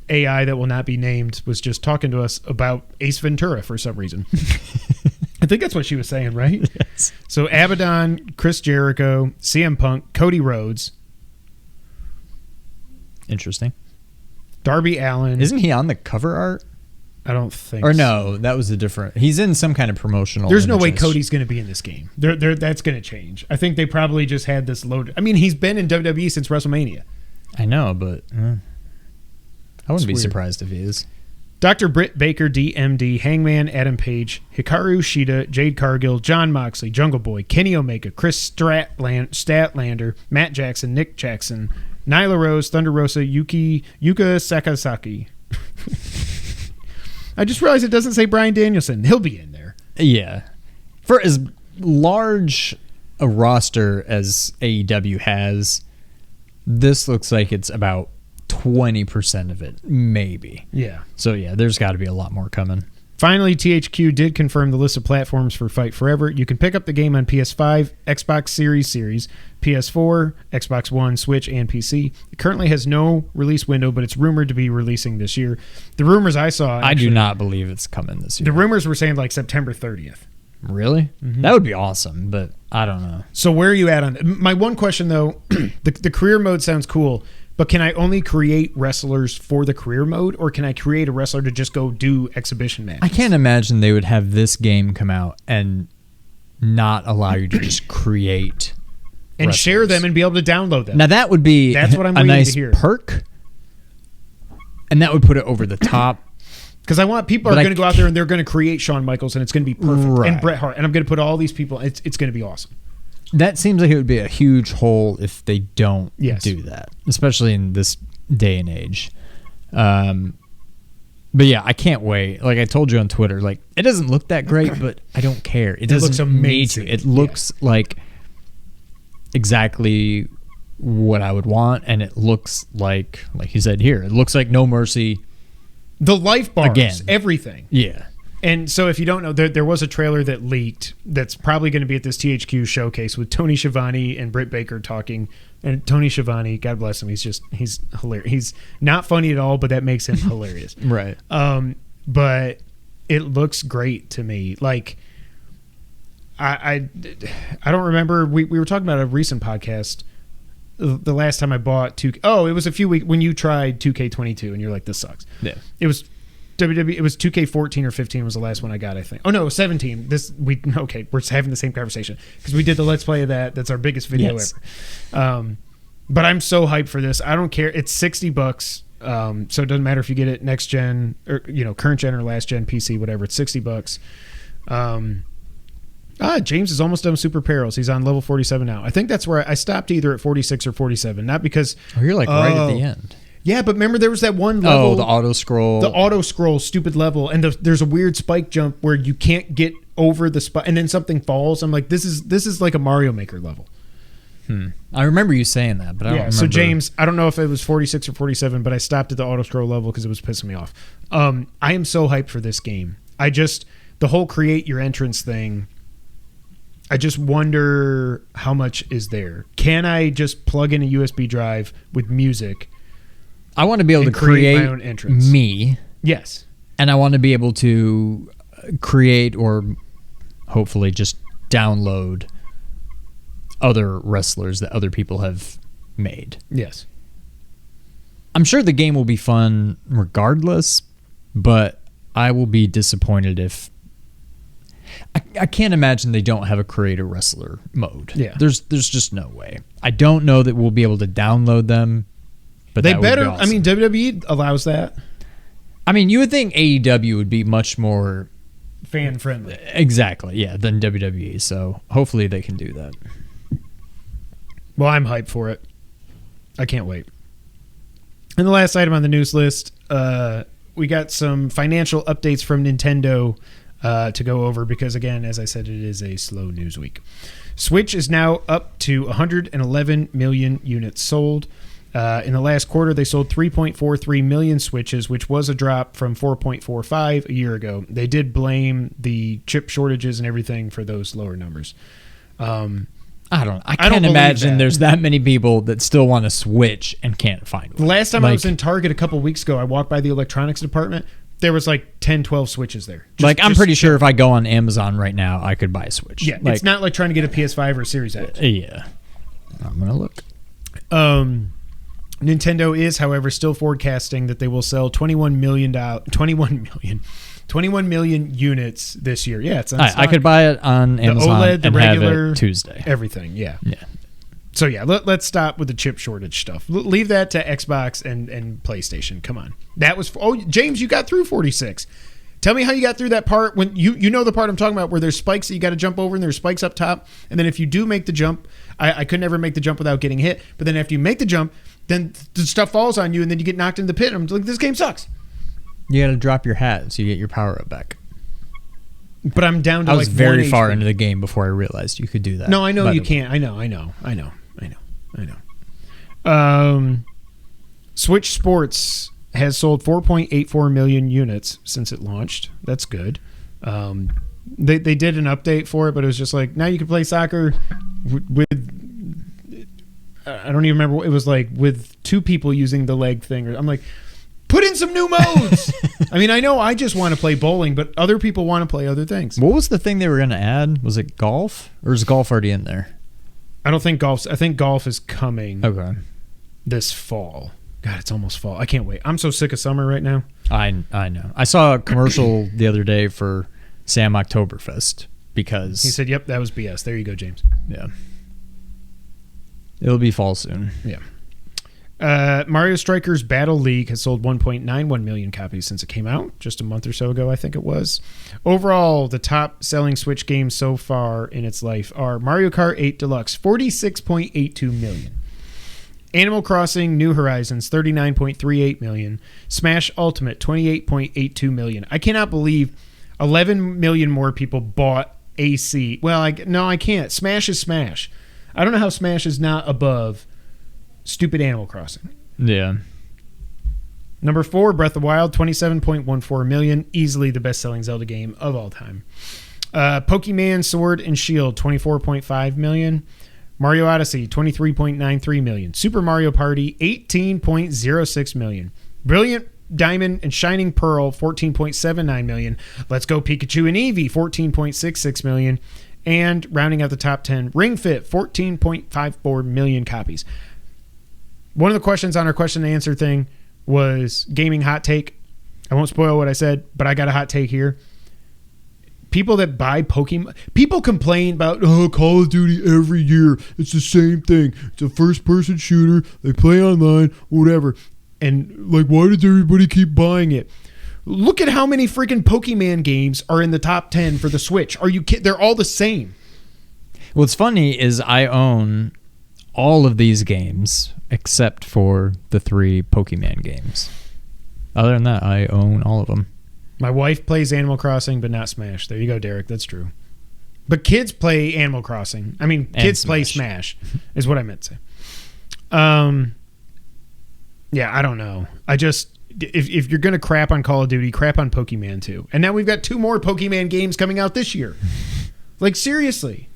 AI that will not be named was just talking to us about Ace Ventura for some reason. I think that's what she was saying, right? Yes. So Abaddon, Chris Jericho, CM Punk, Cody Rhodes, Interesting. Darby Allin. Isn't he on the cover art? I don't think Or so. no, that was a different. He's in some kind of promotional. There's no way images. Cody's going to be in this game. That's going to change. I think they probably just had this loaded. I mean, he's been in WWE since WrestleMania. I know, but I wouldn't be weird. surprised if he is. Dr. Britt Baker, DMD, Hangman, Adam Page, Hikaru Shida, Jade Cargill, John Moxley, Jungle Boy, Kenny Omega, Chris Statlander, Matt Jackson, Nick Jackson, Nyla Rose, Thunder Rosa, Yuka Sakazaki. I just realized it doesn't say Bryan Danielson. He'll be in there. Yeah. For as large a roster as AEW has, this looks like it's about 20% of it, maybe. Yeah. So, yeah, there's got to be a lot more coming. Finally, THQ did confirm the list of platforms for Fight Forever. You can pick up the game on PS5, Xbox Series, PS4, Xbox One, Switch, and PC. It currently has no release window, but it's rumored to be releasing this year. The rumors I saw... I do not believe it's coming this year. The rumors were saying like September 30th. Really? Mm-hmm. That would be awesome, but I don't know. So where are you at on that? My one question, though, the career mode sounds cool, but can I only create wrestlers for the career mode, or can I create a wrestler to just go do exhibition matches? I can't imagine they would have this game come out and not allow you to just create and wrestlers. share them and be able to download them. Now that would be That's what I'm a waiting nice to hear. perk, and that would put it over the top. Because I want people are But I going to go out there and they're going to create Shawn Michaels and it's going to be perfect. Right. And Bret Hart. And I'm going to put all these people. It's going to be awesome. That seems like it would be a huge hole if they don't Yes. do that, especially in this day and age. But yeah, I can't wait. Like I told you on Twitter, like it doesn't look that great, but I don't care. It doesn't looks need amazing. to. It looks like exactly what I would want, and it looks like you said here, it looks like No Mercy. The life bars. Again. Everything. Yeah. And so if you don't know, there was a trailer that leaked that's probably going to be at this THQ showcase with Tony Schiavone and Britt Baker talking. And Tony Schiavone, God bless him, he's hilarious. He's not funny at all, but that makes him hilarious. Right. But it looks great to me. Like, I don't remember. We were talking about a recent podcast. The last time I bought 2K. Oh, it was a few weeks when you tried 2K22 and you're like, this sucks. Yeah. It was WWE. It was 2K14 or 15 was the last one I got, I think. Oh no, it was 17. We're having the same conversation because we did the Let's Play of that. That's our biggest video Yes. ever. But I'm so hyped for this. I don't care. It's $60. So it doesn't matter if you get it next gen or current gen or last gen PC, whatever. It's $60. James is almost done with Super Perils. He's on level 47 now. I think that's where I stopped either at 46 or 47. Not because you're like right at the end. Yeah, but remember there was that one level. Oh, the auto scroll. The auto scroll, stupid level, and there's a weird spike jump where you can't get over the spike, and then something falls. I'm like, this is like a Mario Maker level. I remember you saying that, but I don't remember. So James, I don't know if it was 46 or 47, but I stopped at the auto scroll level because it was pissing me off. I am so hyped for this game. The whole create your entrance thing. I just wonder how much is there. Can I just plug in a USB drive with music? I want to be able to create my own entrance. Me. Yes. And I want to be able to create or hopefully just download other wrestlers that other people have made. Yes. I'm sure the game will be fun regardless, but I will be disappointed if I can't imagine they don't have a create a wrestler mode. Yeah. There's just no way. I don't know that we'll be able to download them. But they better. Awesome. I mean, WWE allows that. I mean, you would think AEW would be much more fan friendly. Exactly, yeah, than WWE. So hopefully they can do that. Well, I'm hyped for it. I can't wait. And the last item on the news list, we got some financial updates from Nintendo to go over because, again, as I said, it is a slow news week. Switch is now up to 111 million units sold. In the last quarter, they sold 3.43 million Switches, which was a drop from 4.45 a year ago. They did blame the chip shortages and everything for those lower numbers. I can't imagine there's that many people that still want to Switch and can't find one. The last time I was in Target a couple weeks ago, I walked by the electronics department. There was like 10, 12 Switches there. I'm pretty sure if I go on Amazon right now, I could buy a Switch. Yeah, it's not like trying to get a PS5 or a Series X. Yeah. I'm going to look. Nintendo is, however, still forecasting that they will sell 21 million units this year. Yeah, it's on stock. I could buy it on Amazon OLED, the and regular, have it Tuesday. Everything, yeah. Yeah. So, yeah, let's stop with the chip shortage stuff. Leave that to Xbox and PlayStation. Come on. That was... James, you got through 46. Tell me how you got through that part when you know the part I'm talking about where there's spikes that you got to jump over and there's spikes up top. And then if you do make the jump, I could never make the jump without getting hit. But then after you make the jump, then the stuff falls on you and then you get knocked in the pit. I'm like, this game sucks. You got to drop your hat so you get your power up back. But I'm down to I was very far HP. into the game before I realized you could do that. No, I know you can't. I know. Switch Sports has sold 4.84 million units since it launched. That's good. They did an update for it, but it was just like, now you can play soccer with I don't even remember. It was like with two people using the leg thing. I'm like, put in some new modes. I mean, I know I just want to play bowling, but other people want to play other things. What was the thing they were going to add? Was it golf? Or is golf already in there? I think golf is coming this fall. God, it's almost fall. I can't wait. I'm so sick of summer right now. I know. I saw a commercial the other day for Sam Oktoberfest because... He said, yep, that was BS. There you go, James. Yeah. It'll be fall soon. Yeah. Mario Strikers Battle League has sold 1.91 million copies since it came out just a month or so ago, I think it was. Overall, the top selling Switch games so far in its life are Mario Kart 8 Deluxe, 46.82 million. Animal Crossing New Horizons, 39.38 million. Smash Ultimate, 28.82 million. I cannot believe 11 million more people bought AC. Well, I can't. Smash is Smash. I don't know how Smash is not above stupid Animal Crossing. Yeah. Number 4, Breath of the Wild, 27.14 million. Easily the best-selling Zelda game of all time. Pokemon Sword and Shield, 24.5 million. Mario Odyssey, 23.93 million. Super Mario Party, 18.06 million. Brilliant Diamond and Shining Pearl, 14.79 million. Let's Go Pikachu and Eevee, 14.66 million. And rounding out the top 10, Ring Fit, 14.54 million copies. One of the questions on our question and answer thing was gaming hot take. I won't spoil what I said, but I got a hot take here. People that buy Pokemon, people complain about Call of Duty every year. It's the same thing. It's a first-person shooter. They play online, whatever. And like, why does everybody keep buying it? Look at how many freaking Pokemon games are in the top 10 for the Switch. Are you kidding? They're all the same. What's funny is I own all of these games except for the 3 Pokemon games. Other than that, I own all of them. My wife plays Animal Crossing, but not Smash. There you go, Derek. That's true. But kids play Animal Crossing. I mean, kids play Smash, is what I meant to say. Yeah, I don't know. I just, if you're going to crap on Call of Duty, crap on Pokemon too. And now we've got 2 more Pokemon games coming out this year. Like, seriously.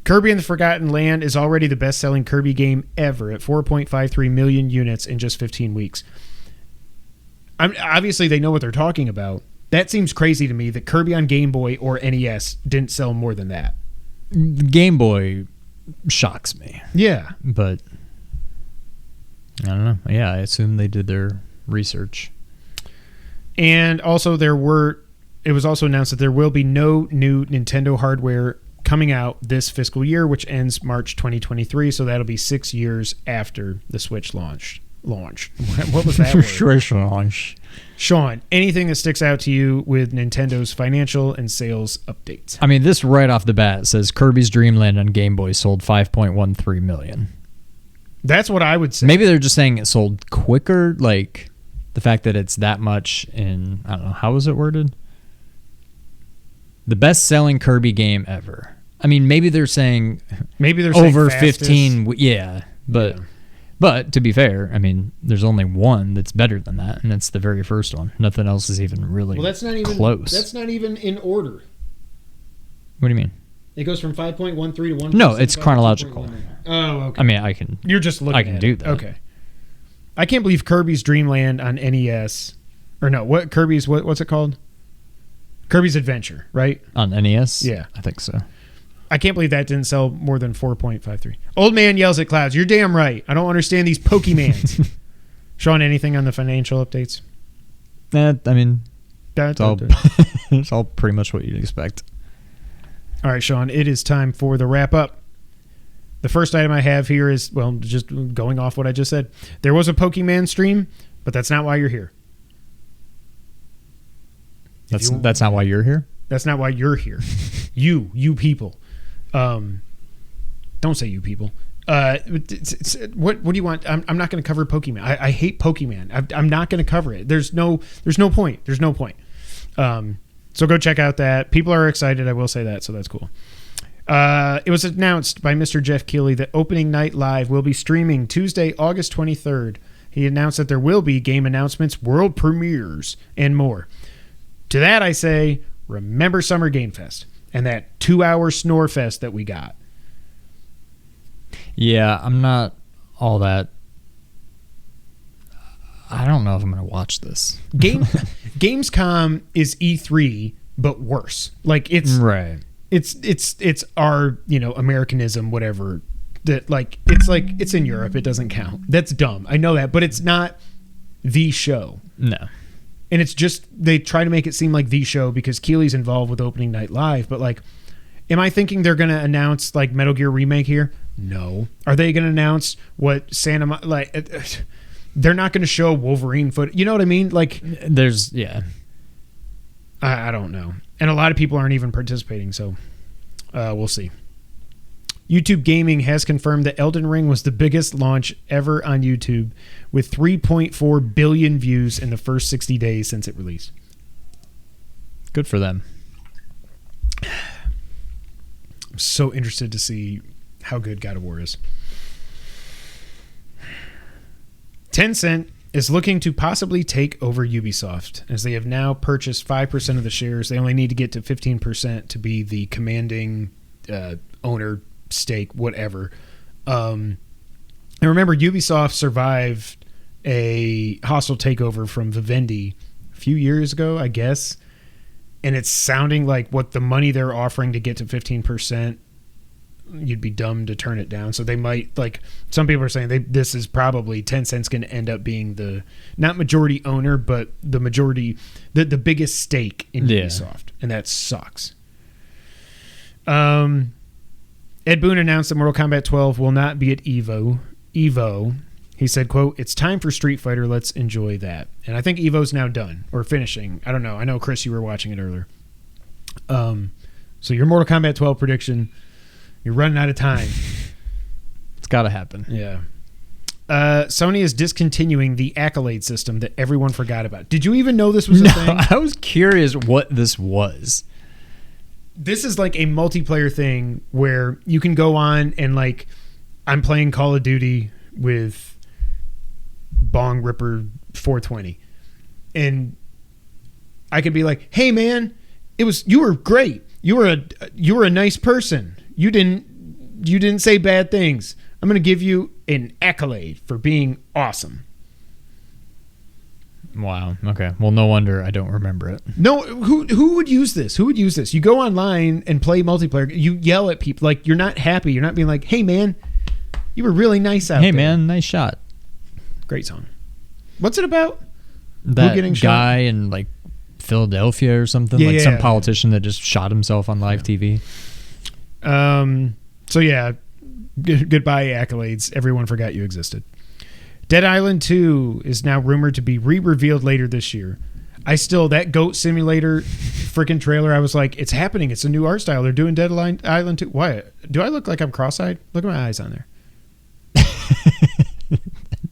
Kirby and the Forgotten Land is already the best-selling Kirby game ever at 4.53 million units in just 15 weeks. Obviously, they know what they're talking about. That seems crazy to me that Kirby on Game Boy or NES didn't sell more than that. Game Boy shocks me. Yeah. But I don't know. Yeah, I assume they did their research. And also it was also announced that there will be no new Nintendo hardware coming out this fiscal year, which ends March 2023. So that'll be 6 years after the Switch launched. What was that word? Launch. Sean, anything that sticks out to you with Nintendo's financial and sales updates? I mean, this right off the bat says Kirby's Dream Land on Game Boy sold 5.13 million. That's what I would say. Maybe they're just saying it sold quicker, like the fact that it's that much in, I don't know, how was it worded? The best-selling Kirby game ever. I mean, maybe they're saying over 15. Yeah, but... Yeah. But to be fair, I mean, there's only one that's better than that, and it's the very first one. Nothing else is even really close. That's not even in order. What do you mean? It goes from 5.13 to 1. No, it's chronological. Oh, okay. I mean, You're just looking. I can do that. Okay. I can't believe Kirby's Dream Land on NES, or no, what's it called? Kirby's Adventure, right? On NES? Yeah, I think so. I can't believe that didn't sell more than 4.53. Old man yells at clouds. You're damn right. I don't understand these Pokemans. Sean, anything on the financial updates? I mean, it's all pretty much what you'd expect. All right, Sean, it is time for the wrap up. The first item I have here is, well, just going off what I just said. There was a Pokemon stream, but that's not why you're here. That's not why you're here? That's not why you're here. You people. Don't say you people. What do you want? I'm not going to cover Pokemon. I hate Pokemon. I'm not going to cover it. There's no point. There's no point. So go check out that. People are excited. I will say that. So that's cool. It was announced by Mr. Jeff Keighley that Opening Night Live will be streaming Tuesday, August 23rd. He announced that there will be game announcements, world premieres, and more. To that I say, remember Summer Game Fest and that 2-hour snore fest that we got. Yeah, I'm not all that. I don't know if I'm going to watch this. Gamescom is E3, but worse. Like it's right. It's our Americanism, whatever. That it's in Europe. It doesn't count. That's dumb. I know that, but it's not the show. No. And it's just they try to make it seem like the show because Keighley's involved with Opening Night Live. But am I thinking they're going to announce Metal Gear Remake here? No. Are they going to announce what they're not going to show Wolverine footage. You know what I mean? I don't know. And a lot of people aren't even participating, so we'll see. YouTube Gaming has confirmed that Elden Ring was the biggest launch ever on YouTube with 3.4 billion views in the first 60 days since it released. Good for them. I'm so interested to see how good God of War is. Tencent is looking to possibly take over Ubisoft as they have now purchased 5% of the shares. They only need to get to 15% to be the commanding owner, stake, whatever. And remember, Ubisoft survived a hostile takeover from Vivendi a few years ago, I guess. And it's sounding like what the money they're offering to get to 15%, you'd be dumb to turn it down. So they might, some people are saying this is probably Tencent's going to end up being the not majority owner, but the majority, the biggest stake in Ubisoft, and that sucks. Ed Boon announced that Mortal Kombat 12 will not be at Evo. He said, quote, "It's time for Street Fighter. Let's enjoy that." And I think Evo's now done or finishing. I don't know. I know, Chris, you were watching it earlier. So your Mortal Kombat 12 prediction, you're running out of time. It's got to happen. Yeah. Sony is discontinuing the Accolade system that everyone forgot about. Did you even know this was a thing? I was curious what this was. This is like a multiplayer thing where you can go on and like, I'm playing Call of Duty with Bong Ripper 420, and I could be like, "Hey man, you were great. You were a nice person. You didn't say bad things. I'm going to give you an accolade for being awesome." Wow. Okay. Well, no wonder I don't remember it. No, who would use this? Who would use this? You go online and play multiplayer. You yell at people like you're not happy. You're not being like, "Hey man, you were really nice out there. Hey man, nice shot." Great song. What's it about? That getting guy shot? in like Philadelphia or something, Yeah, like some yeah. politician that just shot himself on live TV. So yeah, goodbye accolades. Everyone forgot you existed. Dead Island 2 is now rumored to be re-revealed later this year. That Goat Simulator freaking trailer, I was like, it's happening. It's a new art style. They're doing Dead Island 2. Why? Do I look like I'm cross-eyed? Look at my eyes on there.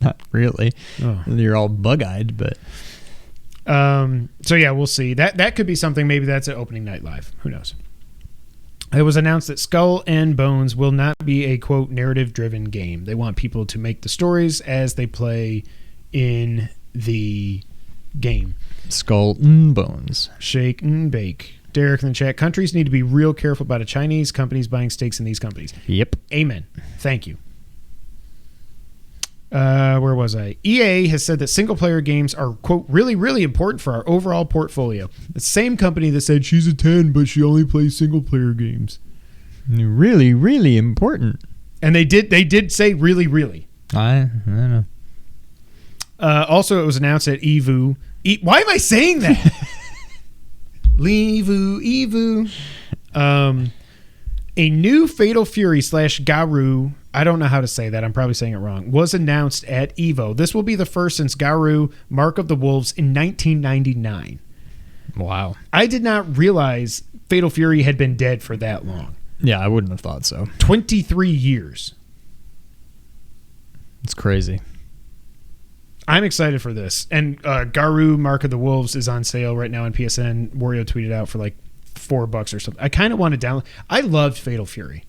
Not really. Oh. You're all bug-eyed, but so yeah, we'll see. That could be something. Maybe that's an opening night live. Who knows? It was announced that Skull and Bones will not be a, quote, narrative-driven game. They want people to make the stories as they play in the game. Skull and Bones. Shake and bake. Derek in the chat. Countries need to be real careful about a Chinese companies buying stakes in these companies. Yep. Amen. Thank you. Where was I? EA has said that single-player games are, quote, really, really important for our overall portfolio. The same company that said she's a 10, but she only plays single-player games. Really, really important. And they did say really, really. I don't know. Also, it was announced at EVU. Why am I saying that? EVU. A new Fatal Fury / Garou, I don't know how to say that, I'm probably saying it wrong, was announced at EVO. This will be the first since Garou Mark of the Wolves in 1999. Wow. I did not realize Fatal Fury had been dead for that long. Yeah, I wouldn't have thought so. 23 years. It's crazy. I'm excited for this. And Garou Mark of the Wolves is on sale right now on PSN. Wario tweeted out for like $4 or something. I kind of want to download. I loved Fatal Fury.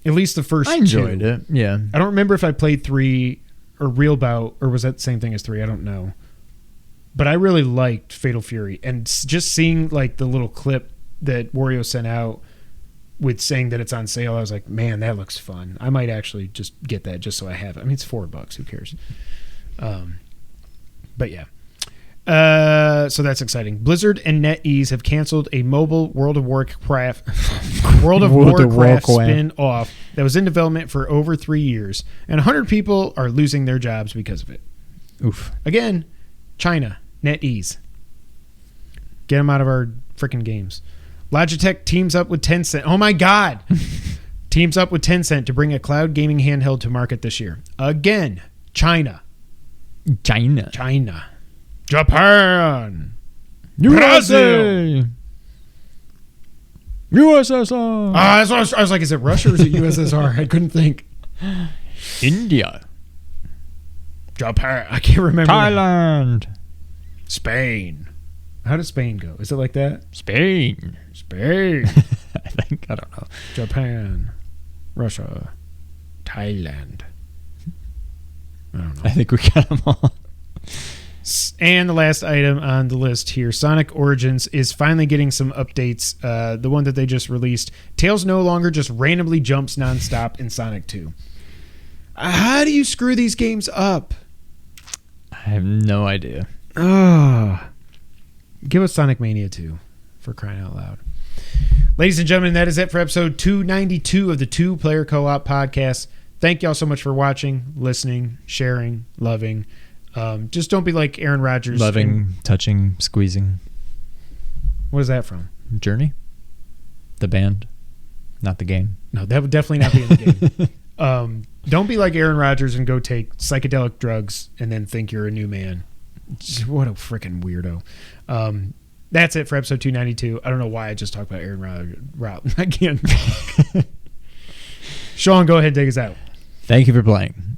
At least the first I enjoyed it. Yeah. I don't remember if I played 3 or Real Bout, or was that the same thing as 3? I don't know. But I really liked Fatal Fury. And just seeing like the little clip that Wario sent out with saying that it's on sale, I was like, man, that looks fun. I might actually just get that just so I have it. I mean, it's $4. Who cares? But yeah. So that's exciting. Blizzard and NetEase have canceled a mobile World of Warcraft spin-off that was in development for over 3 years, and 100 people are losing their jobs because of it. Oof. Again, China, NetEase. Get them out of our freaking games. Logitech teams up with Tencent. Oh my God! Teams up with Tencent to bring a cloud gaming handheld to market this year. Again, China. Japan. USA. USSR. I was like, is it Russia or is it USSR? I couldn't think. India. Japan. I can't remember. Thailand. Spain. How does Spain go? Is it like that? Spain. Spain. I don't know. Japan. Russia. Thailand. I don't know. I think we got them all. And the last item on the list here, Sonic Origins is finally getting some updates. The one that they just released. Tails no longer just randomly jumps nonstop in Sonic 2. How do you screw these games up? I have no idea. Give us Sonic Mania 2, for crying out loud. Ladies and gentlemen, that is it for episode 292 of the Two Player Co-op Podcast. Thank y'all so much for watching, listening, sharing, loving. Just don't be like Aaron Rodgers. Loving, touching, squeezing. What is that from? Journey? The band? Not the game. No, that would definitely not be in the game. Don't be like Aaron Rodgers and go take psychedelic drugs and then think you're a new man. Just, what a freaking weirdo. That's it for episode 292. I don't know why I just talked about Aaron Rodgers. I can't. Sean, go ahead and take us out. Thank you for playing.